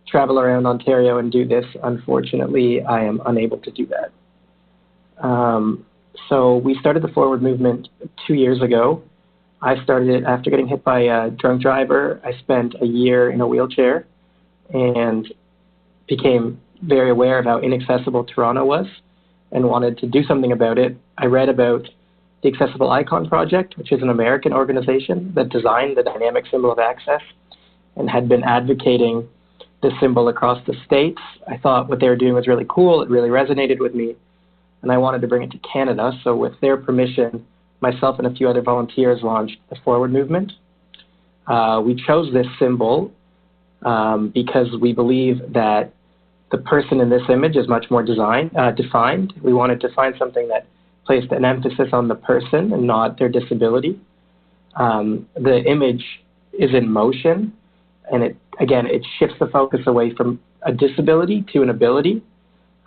[SPEAKER 15] travel around Ontario and do this, unfortunately, I am unable to do that. So we started the Forward Movement 2 years ago. I started it after getting hit by a drunk driver. I spent a year in a wheelchair and became very aware of how inaccessible Toronto was and wanted to do something about it. I read about the Accessible Icon Project, which is an American organization that designed the dynamic symbol of access and had been advocating the symbol across the states. I thought what they were doing was really cool. It really resonated with me, and I wanted to bring it to Canada. So with their permission, myself and a few other volunteers launched the Forward Movement. We chose this symbol because we believe that the person in this image is much more defined. We wanted to find something that placed an emphasis on the person and not their disability. The image is in motion, and it shifts the focus away from a disability to an ability.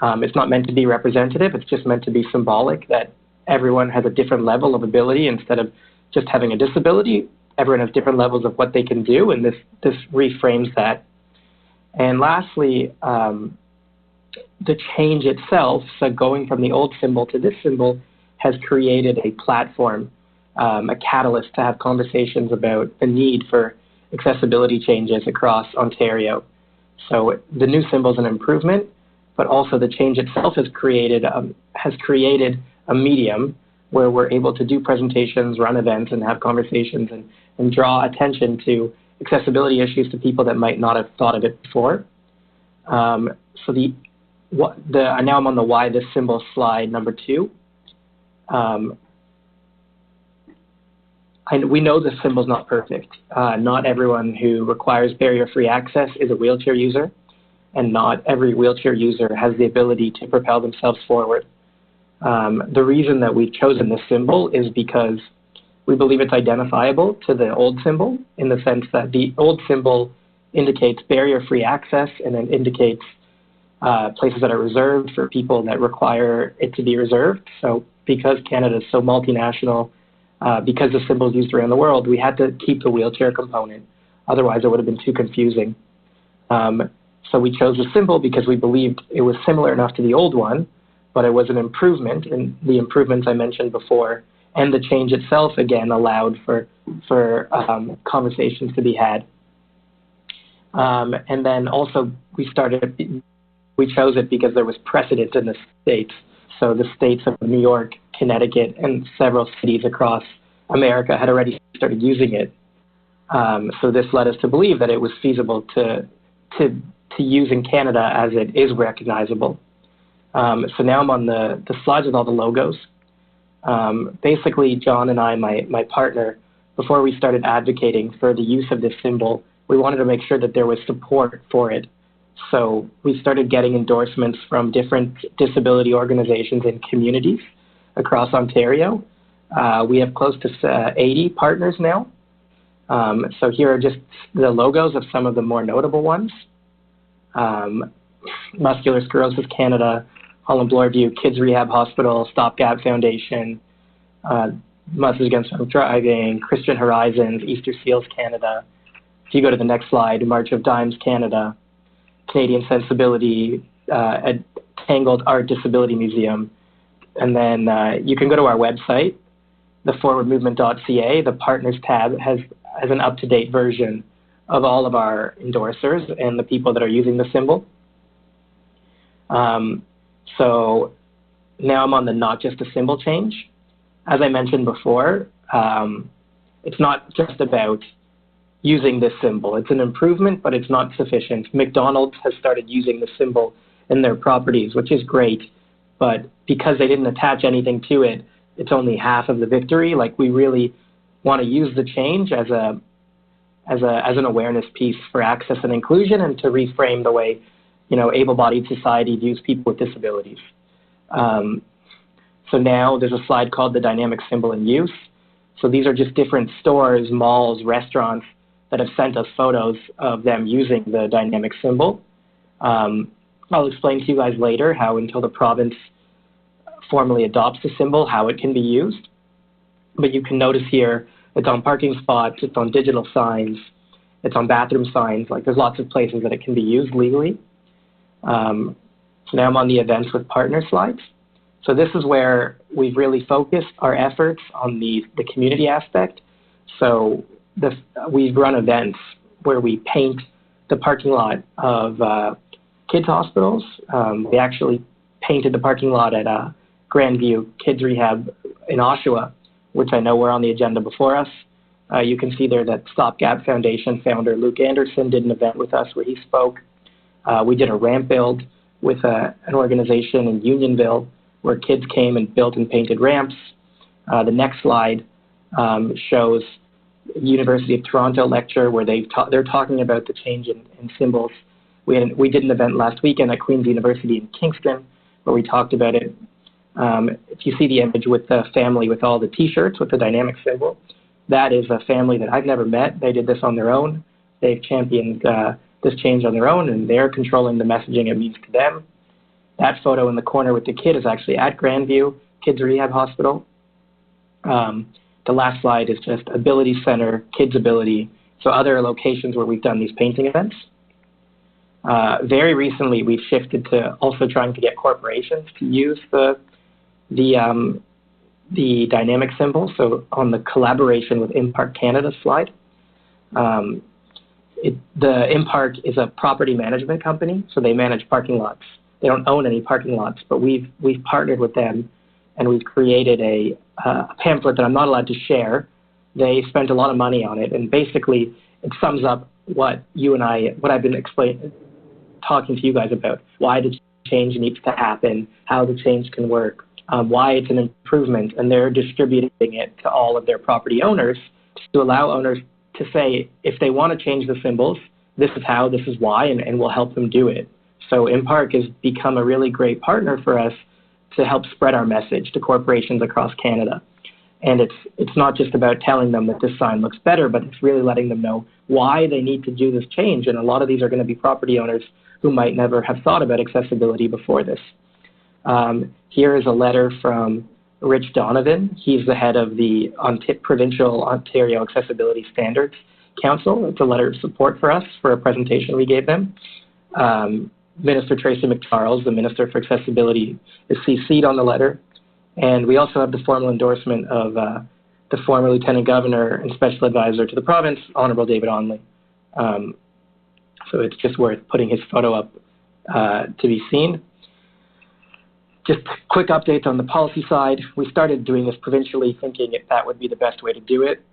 [SPEAKER 15] It's not meant to be representative, it's just meant to be symbolic that everyone has a different level of ability. Instead of just having a disability, everyone has different levels of what they can do, and this reframes that. And lastly, the change itself, so going from the old symbol to this symbol, has created a platform, a catalyst to have conversations about the need for accessibility changes across Ontario. So the new symbol is an improvement, but also the change itself has created a medium where we're able to do presentations, run events, and have conversations and draw attention to accessibility issues to people that might not have thought of it before. Now I'm on the why this symbol slide number 2. We know this symbol is not perfect. Not everyone who requires barrier-free access is a wheelchair user, and not every wheelchair user has the ability to propel themselves forward. The reason that we've chosen this symbol is because we believe it's identifiable to the old symbol, in the sense that the old symbol indicates barrier-free access and it indicates places that are reserved for people that require it to be reserved. So because Canada is so multinational, because the symbol is used around the world, we had to keep the wheelchair component. Otherwise, it would have been too confusing. So we chose the symbol because we believed it was similar enough to the old one, but it was an improvement, and the improvements I mentioned before, and the change itself, again, allowed for conversations to be had. And then also we chose it because there was precedent in the states. So the states of New York, Connecticut, and several cities across America had already started using it. So this led us to believe that it was feasible to use in Canada, as it is recognizable. So now I'm on the slides with all the logos. Basically, John and I, my partner, before we started advocating for the use of this symbol, we wanted to make sure that there was support for it. So we started getting endorsements from different disability organizations and communities across Ontario. We have close to 80 partners now. So here are just the logos of some of the more notable ones. Muscular Sclerosis Canada, Holland Bloorview, Kids Rehab Hospital, Stopgap Foundation, Mothers Against Drunk Driving, Christian Horizons, Easter Seals Canada. If you go to the next slide, March of Dimes Canada, Canadian Sensibility, Tangled Art Disability Museum. And then you can go to our website, theforwardmovement.ca. The Partners tab has an up-to-date version of all of our endorsers and the people that are using the symbol. So now I'm on the not just a symbol change. As I mentioned before, it's not just about using this symbol. It's an improvement, but it's not sufficient. McDonald's has started using the symbol in their properties, which is great, but because they didn't attach anything to it, it's only half of the victory. Like, we really want to use the change as an awareness piece for access and inclusion, and to reframe the way, able-bodied society views people with disabilities. So now there's a slide called the dynamic symbol in use. So these are just different stores, malls, restaurants that have sent us photos of them using the dynamic symbol. I'll explain to you guys later how, until the province formally adopts the symbol, how it can be used. But you can notice here, it's on parking spots, it's on digital signs, it's on bathroom signs. Like, there's lots of places that it can be used legally. So now I'm on the events with partner slides. So this is where we've really focused our efforts on the community aspect. So we've run events where we paint the parking lot of kids hospitals. We actually painted the parking lot at Grandview Kids Rehab in Oshawa, which I know were on the agenda before us. You can see there that Stopgap Foundation founder Luke Anderson did an event with us where he spoke. We did a ramp build with an organization in Unionville where kids came and built and painted ramps. The next slide shows University of Toronto lecture where they're talking about the change in symbols. We did an event last weekend at Queen's University in Kingston where we talked about it. If you see the image with the family with all the T-shirts with the dynamic symbol, that is a family that I've never met. They did this on their own. They've championed this change on their own, and they're controlling the messaging it means to them. That photo in the corner with the kid is actually at Grandview Kids Rehab Hospital. the last slide is just Ability Center, Kids Ability, so other locations where we've done these painting events. Very recently, we've shifted to also trying to get corporations to use the dynamic symbol. So on the collaboration with Impark Canada slide, the Impark is a property management company, so they manage parking lots. They don't own any parking lots, but we've partnered with them, and we've created a pamphlet that I'm not allowed to share. They spent a lot of money on it, and basically it sums up what I've been talking to you guys about, why the change needs to happen, how the change can work, why it's an improvement, and they're distributing it to all of their property owners to allow owners to say, if they want to change the symbols, this is how, this is why, and we'll help them do it. So Impark has become a really great partner for us to help spread our message to corporations across Canada. And it's not just about telling them that this sign looks better, but it's really letting them know why they need to do this change. And a lot of these are going to be property owners who might never have thought about accessibility before this. Here is a letter from Rich Donovan. He's the head of the Provincial Ontario Accessibility Standards Council. It's a letter of support for us for a presentation we gave them. Minister Tracy McCharles, the Minister for Accessibility, is CC'd on the letter. And we also have the formal endorsement of the former Lieutenant Governor and Special Advisor to the province, Honourable David Onley. So it's just worth putting his photo up to be seen. Just quick updates on the policy side. We started doing this provincially, thinking that would be the best way to do it.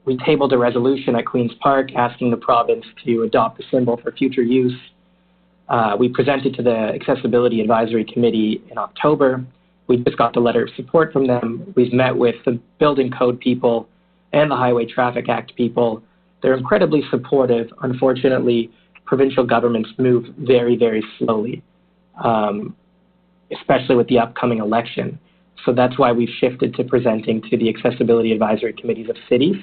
[SPEAKER 15] We tabled a resolution at Queen's Park asking the province to adopt the symbol for future use. We presented to the Accessibility Advisory Committee in October. We just got the letter of support from them. We've met with the Building Code people and the Highway Traffic Act people. They're incredibly supportive. Unfortunately, provincial governments move very, very slowly, especially with the upcoming election. So that's why we've shifted to presenting to the Accessibility Advisory Committees of cities.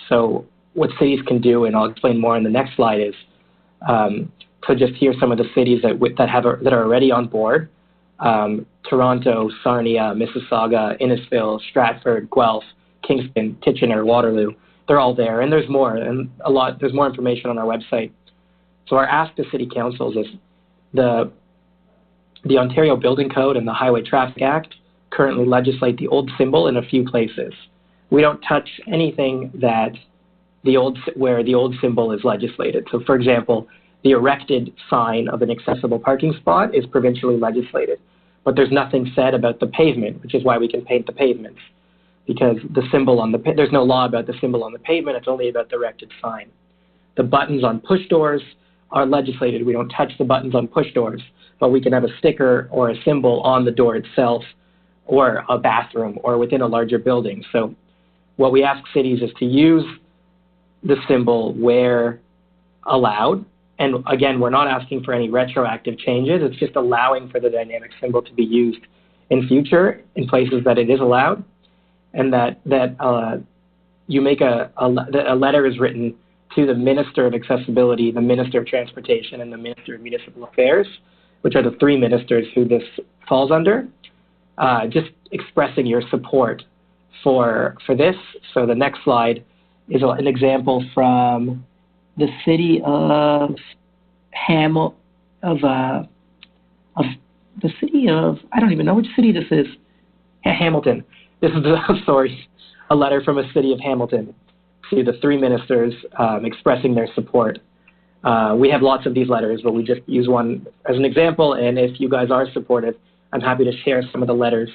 [SPEAKER 15] So what cities can do, and I'll explain more in the next slide, is to just hear some of the cities that are already on board. Toronto, Sarnia, Mississauga, Innisfil, Stratford, Guelph, Kingston, Kitchener, Waterloo. They're all there, and there's more, there's more information on our website. So our ask to city councils is the Ontario Building Code and the Highway Traffic Act currently legislate the old symbol in a few places. We don't touch anything where the old symbol is legislated. So for example, the erected sign of an accessible parking spot is provincially legislated, but there's nothing said about the pavement, which is why we can paint the pavements, because the symbol there's no law about the symbol on the pavement, it's only about the erected sign. The buttons on push doors are legislated. We don't touch the buttons on push doors, but we can have a sticker or a symbol on the door itself, or a bathroom, or within a larger building. So what we ask cities is to use the symbol where allowed. And again, we're not asking for any retroactive changes. It's just allowing for the dynamic symbol to be used in future in places that it is allowed. And that you make a letter is written to the Minister of Accessibility, the Minister of Transportation, and the Minister of Municipal Affairs, which are the three ministers who this falls under, just expressing your support for this. So the next slide is an example from the city of I don't even know which city this is. Hamilton. This is a letter from a city of Hamilton to the three ministers expressing their support. We have lots of these letters, but we just use one as an example, and if you guys are supportive, I'm happy to share some of the letters.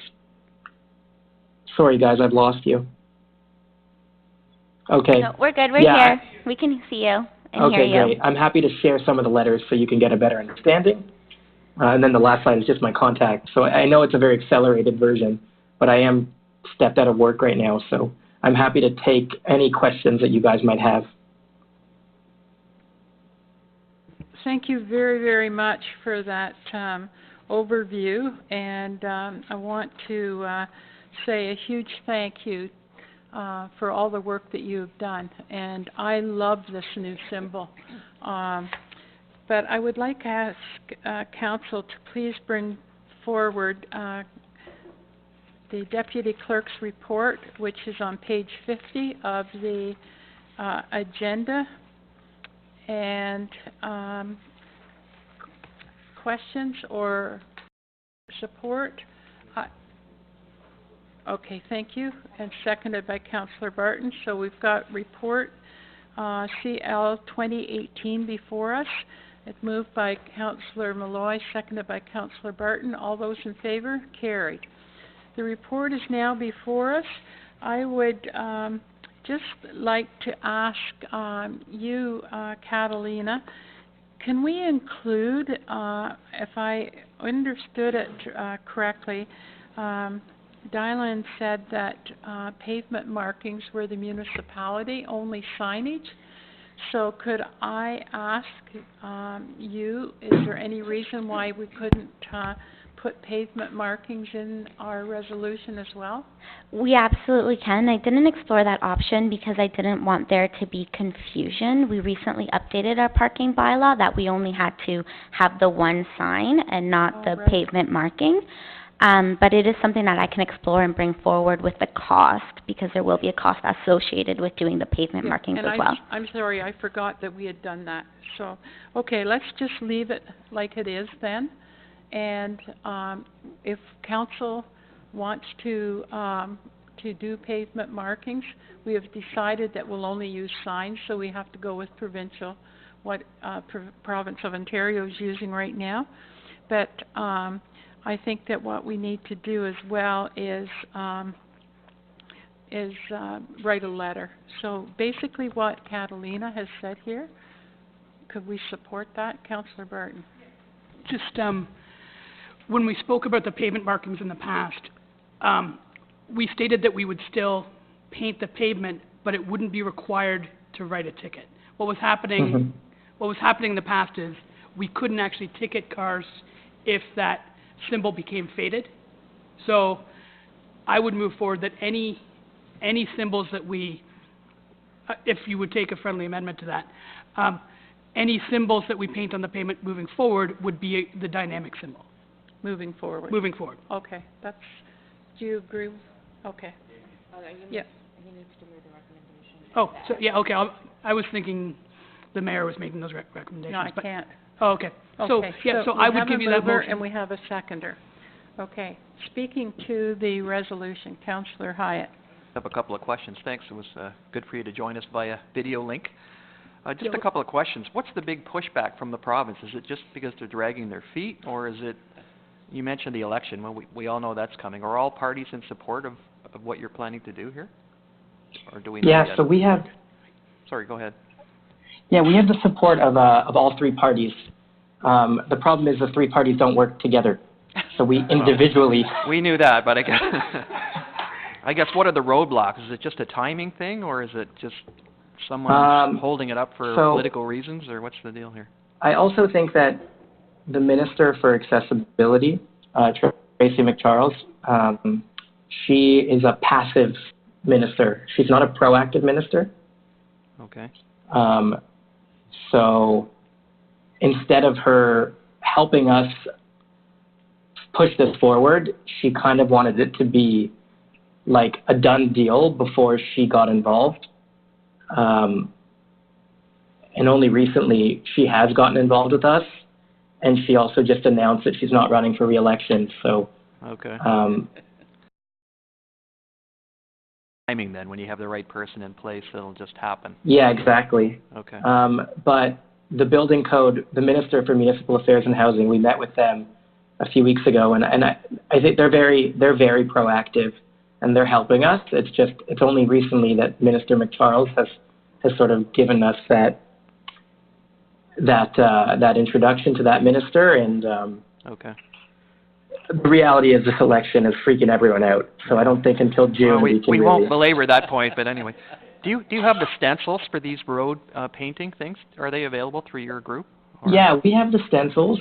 [SPEAKER 15] Sorry guys, I've lost you. Okay.
[SPEAKER 14] No, we're good. We're here. We can see you and hear you.
[SPEAKER 15] Okay, great. I'm happy to share some of the letters so you can get a better understanding. And then the last slide is just my contact. So I know it's a very accelerated version, but I am stepped out of work right now, so I'm happy to take any questions that you guys might have.
[SPEAKER 1] Thank you very, very much for that overview, and I want to say a huge thank you for all the work that you've done, and I love this new symbol. But I would like to ask Council to please bring forward the deputy clerk's report, which is on page 50 of the agenda. And questions or support? Okay, thank you. And seconded by Councillor Barton. So we've got report CL 2018 before us. It's moved by Councillor Malloy, seconded by Councillor Barton. All those in favour? Carried. The report is now before us. I would just like to ask you, Catalina, can we include, if I understood it correctly, Dylan said that pavement markings were the municipality, only signage. So could I ask you, is there any reason why we couldn't put pavement markings in our resolution as well?
[SPEAKER 14] We absolutely can. I didn't explore that option because I didn't want there to be confusion. We recently updated our parking bylaw that we only had to have the one sign and not the pavement marking. But it is something that I can explore and bring forward with the cost, because there will be a cost associated with doing the pavement markings as well.
[SPEAKER 1] I'm sorry, I forgot that we had done that. So, okay, let's just leave it like it is then. And if council wants to do pavement markings, we have decided that we'll only use signs, so we have to go with provincial, what province of Ontario is using right now. But I think that what we need to do as well is write a letter. So basically what Catalina has said here, could we support that? Councillor Barton.
[SPEAKER 7] Just when we spoke about the pavement markings in the past, we stated that we would still paint the pavement, but it wouldn't be required to write a ticket. What was happening in the past is we couldn't actually ticket cars if that symbol became faded. So I would move forward that any symbols that we, if you would take a friendly amendment to that, any symbols that we paint on the pavement moving forward would be the dynamic symbol.
[SPEAKER 1] Moving forward.
[SPEAKER 7] Moving forward.
[SPEAKER 1] Okay, do you agree? Okay. Yeah.
[SPEAKER 2] He needs to move the recommendation.
[SPEAKER 7] Oh, so, yeah, okay, I was thinking the mayor was making those recommendations.
[SPEAKER 1] No, I can't.
[SPEAKER 7] Oh, okay. So, yeah, so I would give you that motion.
[SPEAKER 1] And we have a seconder. Okay. Speaking to the resolution, Councillor Hyatt.
[SPEAKER 4] I have a couple of questions. Thanks. It was good for you to join us via video link. Just a couple of questions. What's the big pushback from the province? Is it just because they're dragging their feet, or is it, you mentioned the election. Well, we all know that's coming. Are all parties in support of what you're planning to do here? Or do we know yet?
[SPEAKER 15] So we have...
[SPEAKER 4] Sorry, go ahead.
[SPEAKER 15] Yeah, we have the support of all three parties. The problem is the three parties don't work together. So we individually...
[SPEAKER 4] We knew that, but I guess what are the roadblocks? Is it just a timing thing, or is it just someone holding it up for political reasons, or what's the deal here?
[SPEAKER 15] I also think that the Minister for Accessibility, Tracy McCharles, she is a passive minister. She's not a proactive minister.
[SPEAKER 4] Okay.
[SPEAKER 15] So instead of her helping us push this forward, she kind of wanted it to be like a done deal before she got involved. And only recently she has gotten involved with us, and she also just announced that she's not running for re-election. So,
[SPEAKER 4] okay. Timing then, when you have the right person in place, it'll just happen.
[SPEAKER 15] Yeah, exactly.
[SPEAKER 4] Okay.
[SPEAKER 15] But the building code, the Minister for Municipal Affairs and Housing, we met with them a few weeks ago, and I think they're very proactive, and they're helping us. It's only recently that Minister McCharles has sort of given us that introduction to that minister, and
[SPEAKER 4] okay.
[SPEAKER 15] The reality is this election is freaking everyone out. So I don't think until June
[SPEAKER 4] we won't belabor that point. But anyway, do you have the stencils for these road painting things? Are they available through your group? Or? Yeah,
[SPEAKER 15] we have the stencils.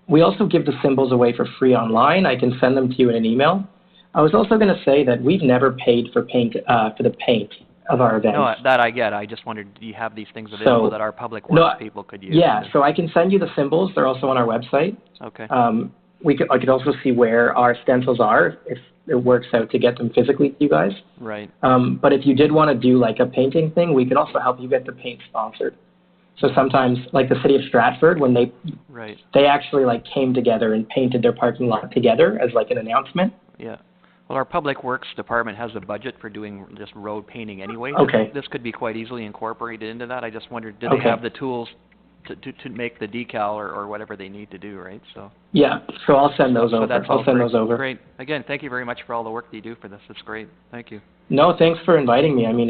[SPEAKER 15] We also give the symbols away for free online. I can send them to you in an email. I was also going to say that we've never paid for the paint of our events.
[SPEAKER 4] No, that I get. I just wondered, do you have these things available that our public works people could use?
[SPEAKER 15] Yeah, so I can send you the symbols. They're also on our website.
[SPEAKER 4] Okay.
[SPEAKER 15] I could also see where our stencils are, it works out to get them physically to you guys.
[SPEAKER 4] Right.
[SPEAKER 15] But if you did want to do like a painting thing, we could also help you get the paint sponsored. So sometimes, like the city of Stratford, when
[SPEAKER 4] Right.
[SPEAKER 15] they actually like came together and painted their parking lot together as like an announcement.
[SPEAKER 4] Yeah. Well, our Public Works Department has a budget for doing just road painting anyway.
[SPEAKER 15] Okay.
[SPEAKER 4] This could be quite easily incorporated into that. I just wondered, do
[SPEAKER 15] Okay.
[SPEAKER 4] they have the tools to make the decal or whatever they need to do, right? So.
[SPEAKER 15] Yeah, so I'll send those over.
[SPEAKER 4] That's all
[SPEAKER 15] I'll send
[SPEAKER 4] great.
[SPEAKER 15] those over.
[SPEAKER 4] Great. Again, thank you very much for all the work that you do for this. It's great. Thank you.
[SPEAKER 15] No, thanks for inviting me. I mean,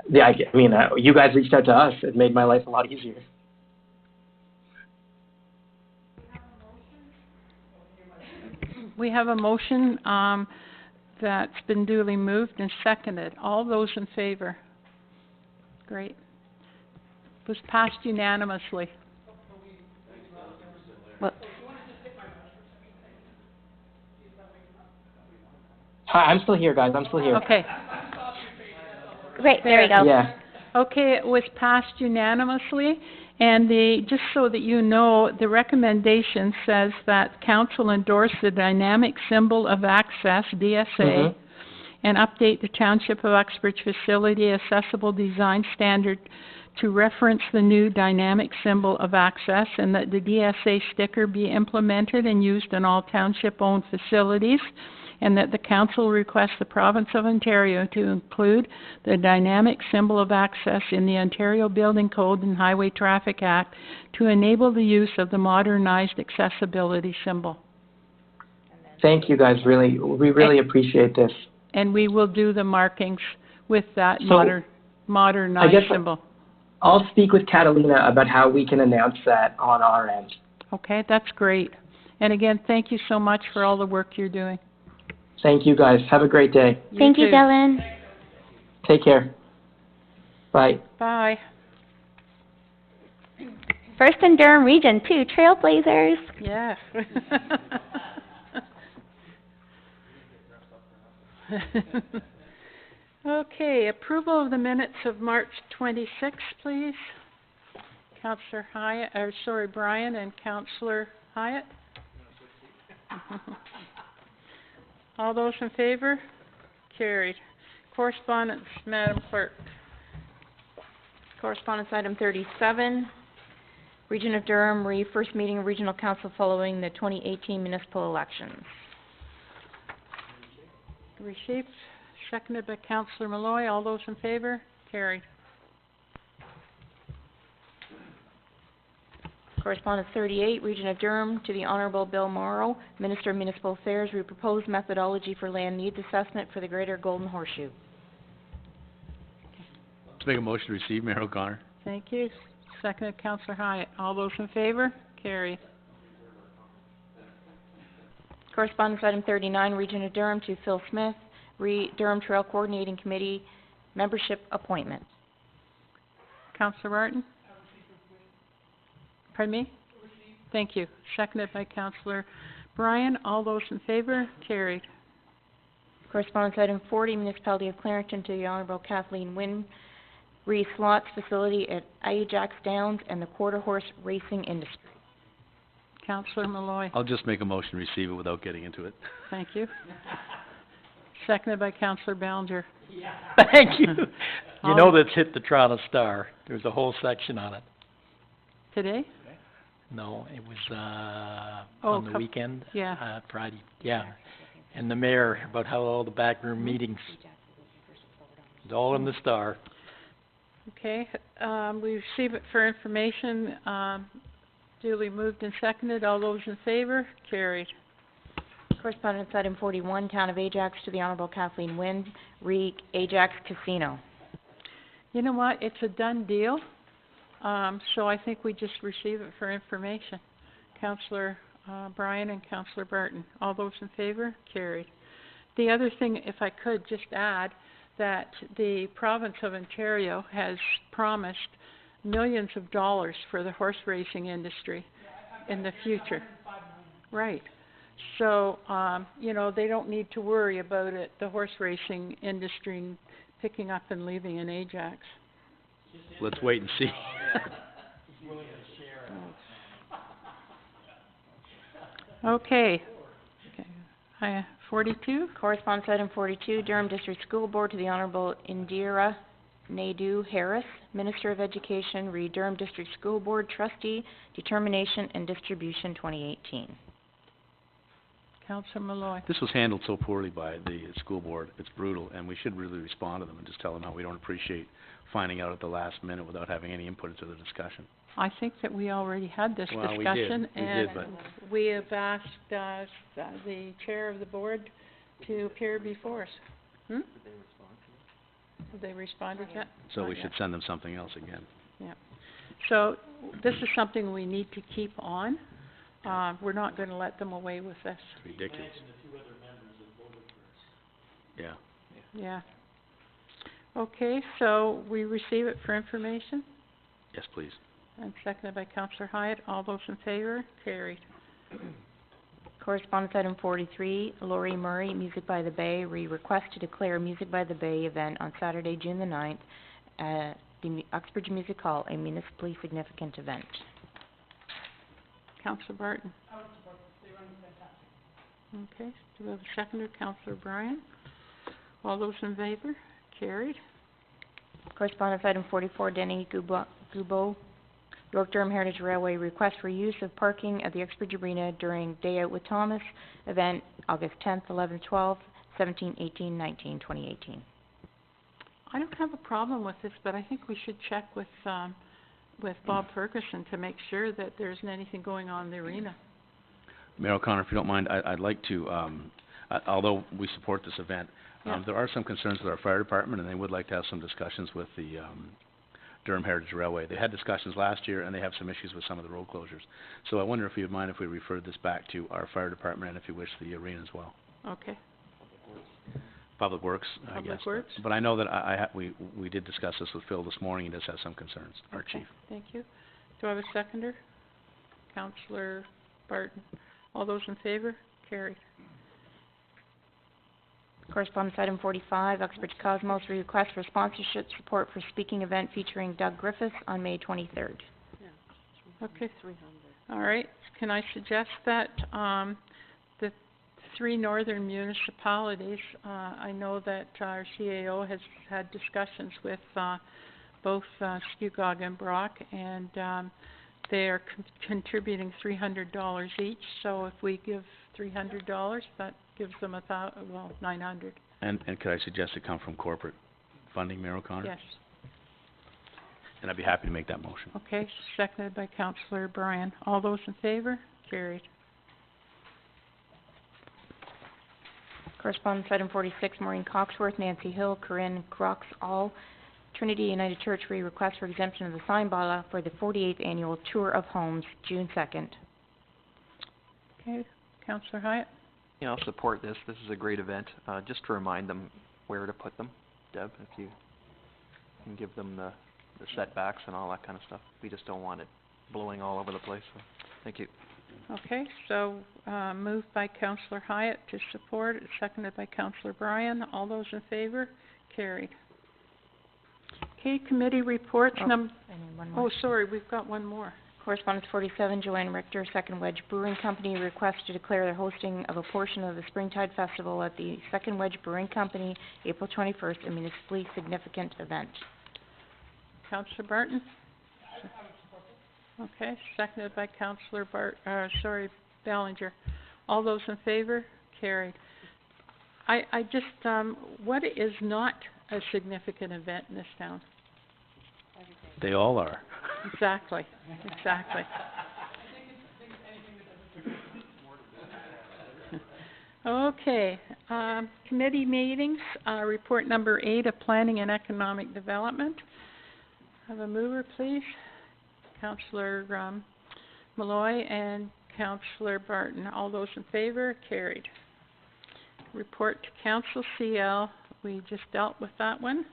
[SPEAKER 15] you guys reached out to us. It made my life a lot easier.
[SPEAKER 1] We have a motion, that's been duly moved and seconded. All those in favor? Great. Was passed unanimously.
[SPEAKER 14] Whoops.
[SPEAKER 15] Hi, I'm still here, guys. I'm still here.
[SPEAKER 1] Okay.
[SPEAKER 14] Great, there we go.
[SPEAKER 15] Yeah.
[SPEAKER 1] Okay, it was passed unanimously, and just so that you know, the recommendation says that council endorse the dynamic symbol of access, DSA, and update the Township of Uxbridge Facility Accessible Design Standard to reference the new dynamic symbol of access, and that the DSA sticker be implemented and used in all township-owned facilities, and that the council requests the Province of Ontario to include the dynamic symbol of access in the Ontario Building Code and Highway Traffic Act to enable the use of the modernized accessibility symbol.
[SPEAKER 15] Thank you, guys. We really appreciate this.
[SPEAKER 1] And we will do the markings with that
[SPEAKER 15] So,
[SPEAKER 1] modernized
[SPEAKER 15] I guess
[SPEAKER 1] symbol.
[SPEAKER 15] I'll speak with Catalina about how we can announce that on our end.
[SPEAKER 1] Okay, that's great. And again, thank you so much for all the work you're doing.
[SPEAKER 15] Thank you, guys. Have a great day.
[SPEAKER 14] Thank you,
[SPEAKER 1] too.
[SPEAKER 14] Dylan.
[SPEAKER 15] Take care. Bye.
[SPEAKER 1] Bye.
[SPEAKER 14] First in Durham Region, too, Trailblazers.
[SPEAKER 1] Yeah. Okay, approval of the minutes of March 26th, please. Councillor Bryan and Councillor Hyatt. All those in favor? Carried. Correspondence, Madam Clerk.
[SPEAKER 2] Correspondence item 37, Region of Durham, first meeting of Regional Council following the 2018 municipal elections.
[SPEAKER 1] Received, seconded by Councillor Malloy. All those in favor? Carried.
[SPEAKER 2] Correspondence 38, Region of Durham, to the Honourable Bill Morrow, Minister of Municipal Affairs, we propose methodology for land needs assessment for the Greater Golden Horseshoe.
[SPEAKER 3] Let's make a motion to receive, Mayor O'Connor.
[SPEAKER 1] Thank you. Seconded, Councillor Hyatt. All those in favor? Carried.
[SPEAKER 2] Correspondence item 39, Region of Durham, to Phil Smith, Durham Trail Coordinating Committee, membership appointment.
[SPEAKER 1] Councillor Martin? Pardon me? Thank you. Seconded by Councillor Bryan. All those in favor? Carried.
[SPEAKER 2] Correspondence item 40, Municipality of Clarington, to the Honourable Kathleen Wynne, slots facility at Ajax Downs and the quarter horse racing industry.
[SPEAKER 1] Councillor Malloy.
[SPEAKER 3] I'll just make a motion to receive it without getting into it.
[SPEAKER 1] Thank you. Seconded by Councillor Ballinger.
[SPEAKER 6] Thank you. You know that's hit the Toronto Star. There's a whole section on it.
[SPEAKER 1] Today?
[SPEAKER 6] No, it was
[SPEAKER 1] Oh,
[SPEAKER 6] on the weekend.
[SPEAKER 1] yeah.
[SPEAKER 6] Friday. Yeah. And the mayor about how all the backroom meetings. It's all in the Star.
[SPEAKER 1] Okay, we receive it for information, duly moved and seconded. All those in favor? Carried.
[SPEAKER 2] Correspondence item 41, Town of Ajax, to the Honourable Kathleen Wynne, Ajax Casino.
[SPEAKER 1] You know what? It's a done deal. So I think we just receive it for information. Councillor Bryan and Councillor Barton. All those in favor? Carried. The other thing, if I could just add, that the Province of Ontario has promised millions of dollars for the horse racing industry in the future. Right. So, you know, they don't need to worry about it, the horse racing industry picking up and leaving in Ajax.
[SPEAKER 3] Let's wait and see.
[SPEAKER 1] Okay. 42,
[SPEAKER 2] Correspondence item 42, Durham District School Board to the Honorable Indira Naidu Harris, Minister of Education, re Durham District School Board Trustee, Determination and Distribution 2018.
[SPEAKER 1] Councillor Malloy.
[SPEAKER 3] This was handled so poorly by the school board, it's brutal, and we should really respond to them and just tell them how we don't appreciate finding out at the last minute without having any input into the discussion.
[SPEAKER 1] I think that we already had this
[SPEAKER 3] Well,
[SPEAKER 1] discussion,
[SPEAKER 3] we did,
[SPEAKER 1] and
[SPEAKER 3] but
[SPEAKER 1] we have asked, the chair of the board to appear before us. Have they responded yet?
[SPEAKER 3] so
[SPEAKER 1] Not
[SPEAKER 3] we
[SPEAKER 1] yet.
[SPEAKER 3] should send them something else again.
[SPEAKER 1] Yeah. So, this is something we need to keep on. We're not gonna let them away with this.
[SPEAKER 3] It's ridiculous. Yeah.
[SPEAKER 1] Yeah. Okay, so we receive it for information,
[SPEAKER 3] Yes, please.
[SPEAKER 1] and seconded by Councillor Hyatt. All those in favor? Carried.
[SPEAKER 2] Correspondence item 43, Lori Murray, Music by the Bay, request to declare Music by the Bay event on Saturday, June the 9th at the Uxbridge Music Hall, a municipally significant event.
[SPEAKER 1] Councillor Barton. Okay, do we have a seconder? Councillor Bryan. All those in favor? Carried.
[SPEAKER 2] Correspondence item 44, Denny Gubo, York Durham Heritage Railway, request for use of parking at the Uxbridge Arena during Day Out with Thomas event, August 10th, 11th, 12th, 17th, 18th, 19th, 2018.
[SPEAKER 1] I don't have a problem with this, but I think we should check with Bob Ferguson to make sure that there isn't anything going on in the arena.
[SPEAKER 3] Mayor O'Connor, if you don't mind, I'd like to, although we support this event,
[SPEAKER 1] Yeah.
[SPEAKER 3] there are some concerns with our fire department, and they would like to have some discussions with the Durham Heritage Railway. They had discussions last year, and they have some issues with some of the road closures. So I wonder if you'd mind if we referred this back to our fire department, and if you wish, the arena as well.
[SPEAKER 1] Okay.
[SPEAKER 3] Public Works, I
[SPEAKER 1] Public
[SPEAKER 3] guess.
[SPEAKER 1] Works?
[SPEAKER 3] But I know that we did discuss this with Phil this morning. He does have some concerns, our
[SPEAKER 1] Okay,
[SPEAKER 3] chief.
[SPEAKER 1] thank you. Do I have a seconder? Councillor Barton. All those in favor? Carried.
[SPEAKER 2] Correspondence item 45, Uxbridge Cosmos, request for sponsorship support for speaking event featuring Doug Griffiths on May 23rd.
[SPEAKER 1] Okay. All right, can I suggest that, the three northern municipalities, I know that our CAO has had discussions with, both, Skugog and Brock, and, they are contributing $300 each, so if we give $300, that gives them $900.
[SPEAKER 3] And could I suggest it come from corporate funding, Mayor O'Connor?
[SPEAKER 1] Yes.
[SPEAKER 3] And I'd be happy to make that motion.
[SPEAKER 1] Okay, seconded by Councillor Bryan. All those in favor? Carried.
[SPEAKER 2] Correspondence item 46, Maureen Coxworth, Nancy Hill, Corinne Crox, all Trinity United Church request for exemption of the sign bylaw for the 48th annual Tour of Homes, June 2nd.
[SPEAKER 1] Okay, Councillor Hyatt?
[SPEAKER 4] Yeah, I'll support this. This is a great event. Just to remind them where to put them, Deb, if you can give them the setbacks and all that kind of stuff. We just don't want it blowing all over the place, so thank you.
[SPEAKER 1] Okay, so, moved by Councillor Hyatt to support, seconded by Councillor Bryan. All those in favor? Carried. Okay, committee reports
[SPEAKER 2] I need one more.
[SPEAKER 1] oh, sorry, we've got one more.
[SPEAKER 2] Correspondence 47, Joanne Richter, Second Wedge Brewing Company, request to declare the hosting of a portion of the Springtide Festival at the Second Wedge Brewing Company, April 21st, a municipally significant event.
[SPEAKER 1] Councillor Barton? Okay, seconded by Councillor Ballinger. All those in favor? Carried. I just, what is not a significant event in this town?
[SPEAKER 3] They all are.
[SPEAKER 1] Exactly, exactly. Okay, committee meetings, report number 8 of Planning and Economic Development. Have a mover, please. Councillor Malloy and Councillor Barton. All those in favor? Carried. Report to Council CL. We just dealt with that one.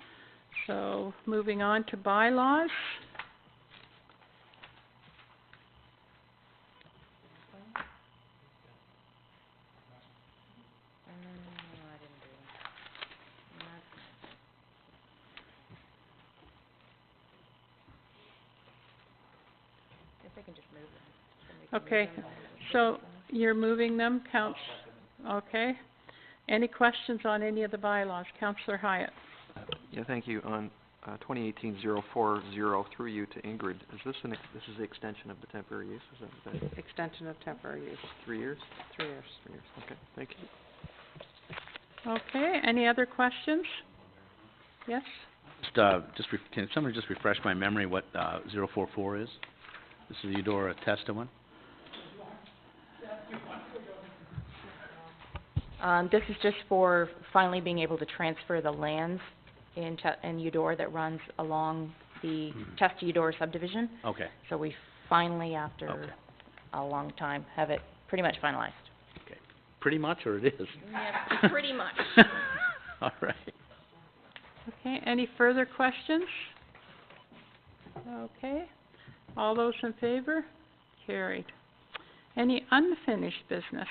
[SPEAKER 1] So, moving on to bylaws. Okay, so you're moving them, okay. Any questions on any of the bylaws? Councillor Hyatt.
[SPEAKER 4] Yeah, thank you. On 2018-040, through you to Ingrid, is this this is the extension of the temporary use? Is that
[SPEAKER 13] Extension of temporary use,
[SPEAKER 4] 3 years?
[SPEAKER 13] 3 years.
[SPEAKER 4] 3 years, okay, thank you.
[SPEAKER 1] Okay, any other questions? Yes?
[SPEAKER 3] Can somebody just refresh my memory what 044 is? This is the Eudora Testa one?
[SPEAKER 2] This is just for finally being able to transfer the lands in Eudora that runs along the Testa Eudora subdivision.
[SPEAKER 3] Okay.
[SPEAKER 2] So we finally, after a long time, have it pretty much finalized.
[SPEAKER 3] Okay. Pretty much, or it is?
[SPEAKER 2] Yeah, pretty much.
[SPEAKER 3] All right.
[SPEAKER 1] Okay, any further questions? Okay. All those in favor? Carried. Any unfinished business?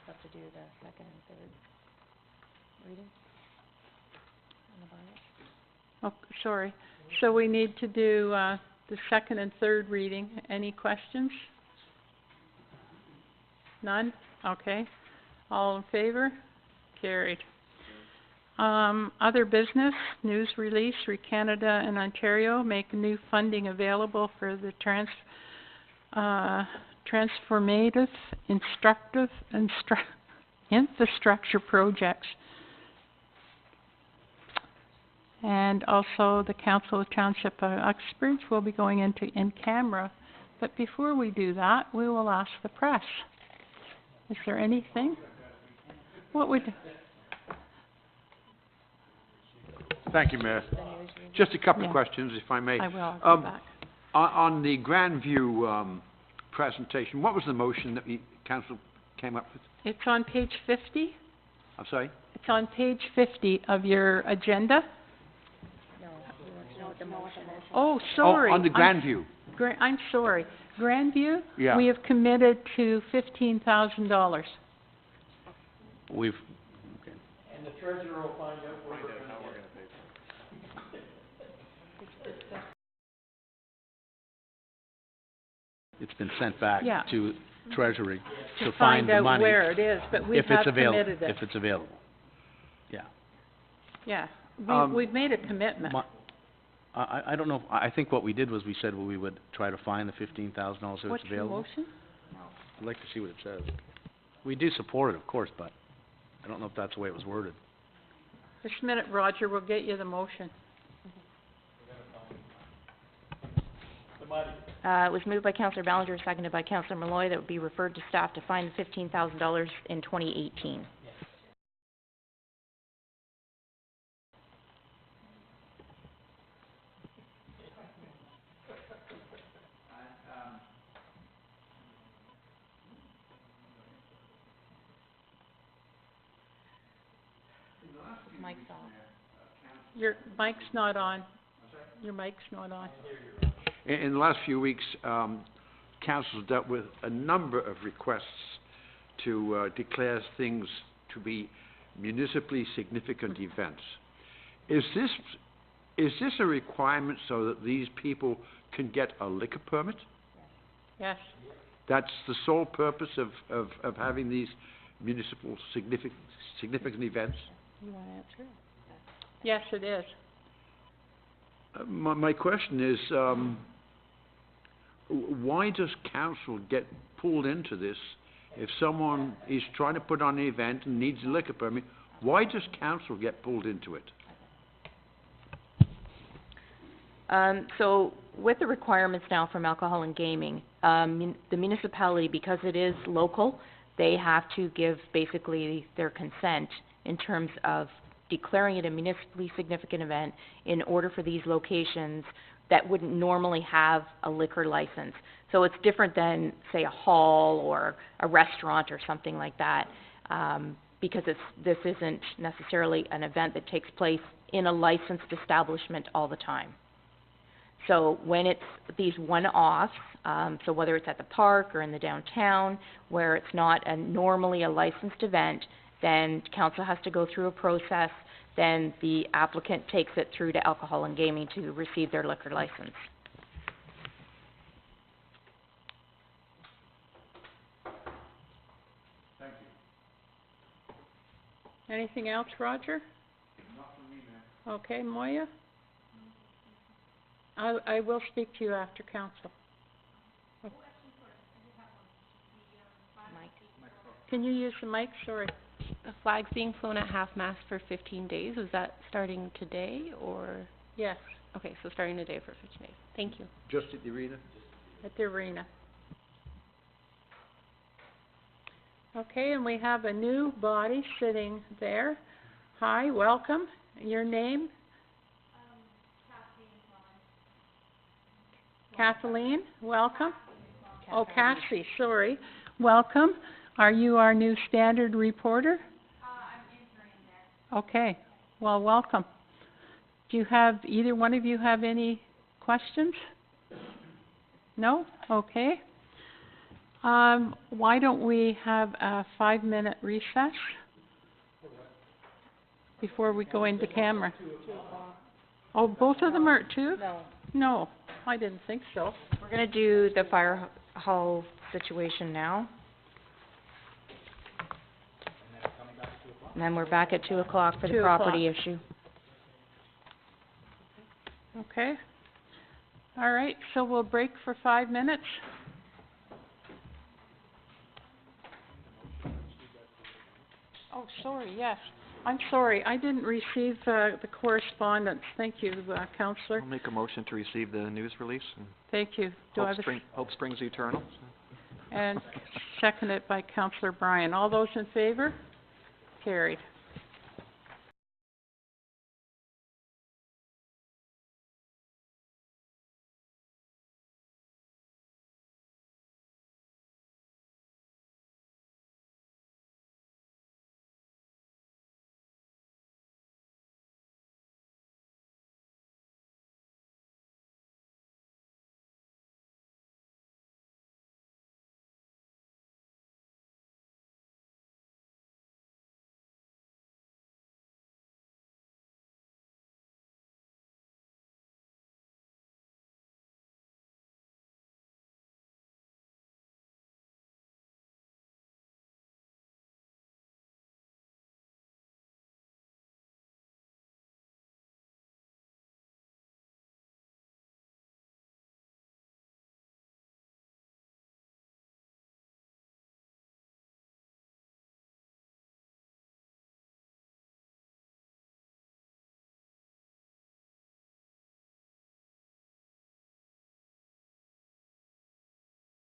[SPEAKER 2] Have to do the second and third reading on the bylaw.
[SPEAKER 1] Oh, sorry. So we need to do the second and third reading. Any questions? None? Okay. All in favor? Carried. Other business, news release, Canada and Ontario make new funding available for the transformative infrastructure projects. And also the Council of Township of Uxbridge will be going into in-camera. But before we do that, we will ask the press. Is there anything? What would...
[SPEAKER 16] Thank you, Mayor. Just a couple of questions, if I may.
[SPEAKER 1] I will. I'll go back.
[SPEAKER 16] On the Grandview presentation, what was the motion that the council came up with?
[SPEAKER 1] It's on page 50.
[SPEAKER 16] I'm sorry?
[SPEAKER 1] It's on page 50 of your agenda.
[SPEAKER 2] No, we want to know what the motion is.
[SPEAKER 1] Oh, sorry.
[SPEAKER 16] Oh, on the Grandview.
[SPEAKER 1] I'm sorry. Grandview?
[SPEAKER 16] Yeah.
[SPEAKER 1] We have committed to $15,000.
[SPEAKER 3] We've...
[SPEAKER 6] And the treasurer will find out where we're going to pay.
[SPEAKER 3] It's been sent back
[SPEAKER 1] Yeah.
[SPEAKER 3] to Treasury
[SPEAKER 1] To
[SPEAKER 3] find
[SPEAKER 1] find
[SPEAKER 3] the
[SPEAKER 1] out
[SPEAKER 3] money.
[SPEAKER 1] where it is, but we
[SPEAKER 3] If
[SPEAKER 1] have
[SPEAKER 3] it's available,
[SPEAKER 1] committed it.
[SPEAKER 3] if it's available. Yeah.
[SPEAKER 1] Yeah.
[SPEAKER 16] Um,
[SPEAKER 1] We've made a commitment.
[SPEAKER 3] I don't know, I think what we did was we said, well, we would try to find the $15,000 if
[SPEAKER 1] What's
[SPEAKER 3] it's
[SPEAKER 1] your
[SPEAKER 3] available.
[SPEAKER 1] motion?
[SPEAKER 3] I'd like to see what it says. We do support it, of course, but I don't know if that's the way it was worded.
[SPEAKER 1] Just a minute, Roger, we'll get you the motion.
[SPEAKER 2] It was moved by Councillor Ballinger, seconded by Councillor Malloy, that would be referred to staff to find the $15,000 in 2018. Mike's off.
[SPEAKER 1] Your mic's not on. Your mic's not on.
[SPEAKER 16] In the last few weeks, council's dealt with a number of requests to declare things to be municipally significant events. Is this a requirement so that these people can get a liquor permit?
[SPEAKER 1] Yes.
[SPEAKER 16] That's the sole purpose of having these municipal significant events?
[SPEAKER 1] You want to answer it? Yes, it is.
[SPEAKER 16] My question is, why does council get pulled into this? If someone is trying to put on an event and needs a liquor permit, why does council get pulled into it?
[SPEAKER 2] So with the requirements now from alcohol and gaming, the municipality, because it is local, they have to give basically their consent in terms of declaring it a municipally significant event in order for these locations that wouldn't normally have a liquor license. So it's different than, say, a hall or a restaurant or something like that, because this isn't necessarily an event that takes place in a licensed establishment all the time. So when it's these one-offs, so whether it's at the park or in the downtown, where it's not normally a licensed event, then council has to go through a process, then the applicant takes it through to alcohol and gaming to receive their liquor license.
[SPEAKER 16] Thank
[SPEAKER 1] Anything else, Roger? Okay, Moya? I will speak to you after council. Can you use the mic? Sorry.
[SPEAKER 17] The flag's being flown at half-mast for 15 days. Is that starting today, or?
[SPEAKER 1] Yes,
[SPEAKER 17] Okay, so starting today for 15 days. Thank you.
[SPEAKER 16] Just at the arena?
[SPEAKER 1] at the arena. Okay, and we have a new body sitting there. Hi, welcome. Your name? Kathleen, welcome. Oh, Cassie, sorry. Welcome. Are you our new standard reporter? I'm entering there. Okay, well, welcome. Do you have, either one of you have any questions? No? Okay. Why don't we have a 5-minute recess before we go into camera? Oh, both of them are at 2?
[SPEAKER 2] No.
[SPEAKER 1] No, I didn't think so.
[SPEAKER 2] We're gonna do the fire hall situation now. And then we're back at 2 o'clock for the
[SPEAKER 1] 2 o'clock.
[SPEAKER 2] property issue.
[SPEAKER 1] Okay. All right, so we'll break for 5 minutes. Oh, sorry, yes. I'm sorry, I didn't receive the correspondence. Thank you, Councillor.
[SPEAKER 4] I'll make a motion to receive the news release, and
[SPEAKER 1] Thank you. Do I have a
[SPEAKER 4] Hope Springs Eternal.
[SPEAKER 1] and seconded by Councillor Bryan. All those in favor? Carried.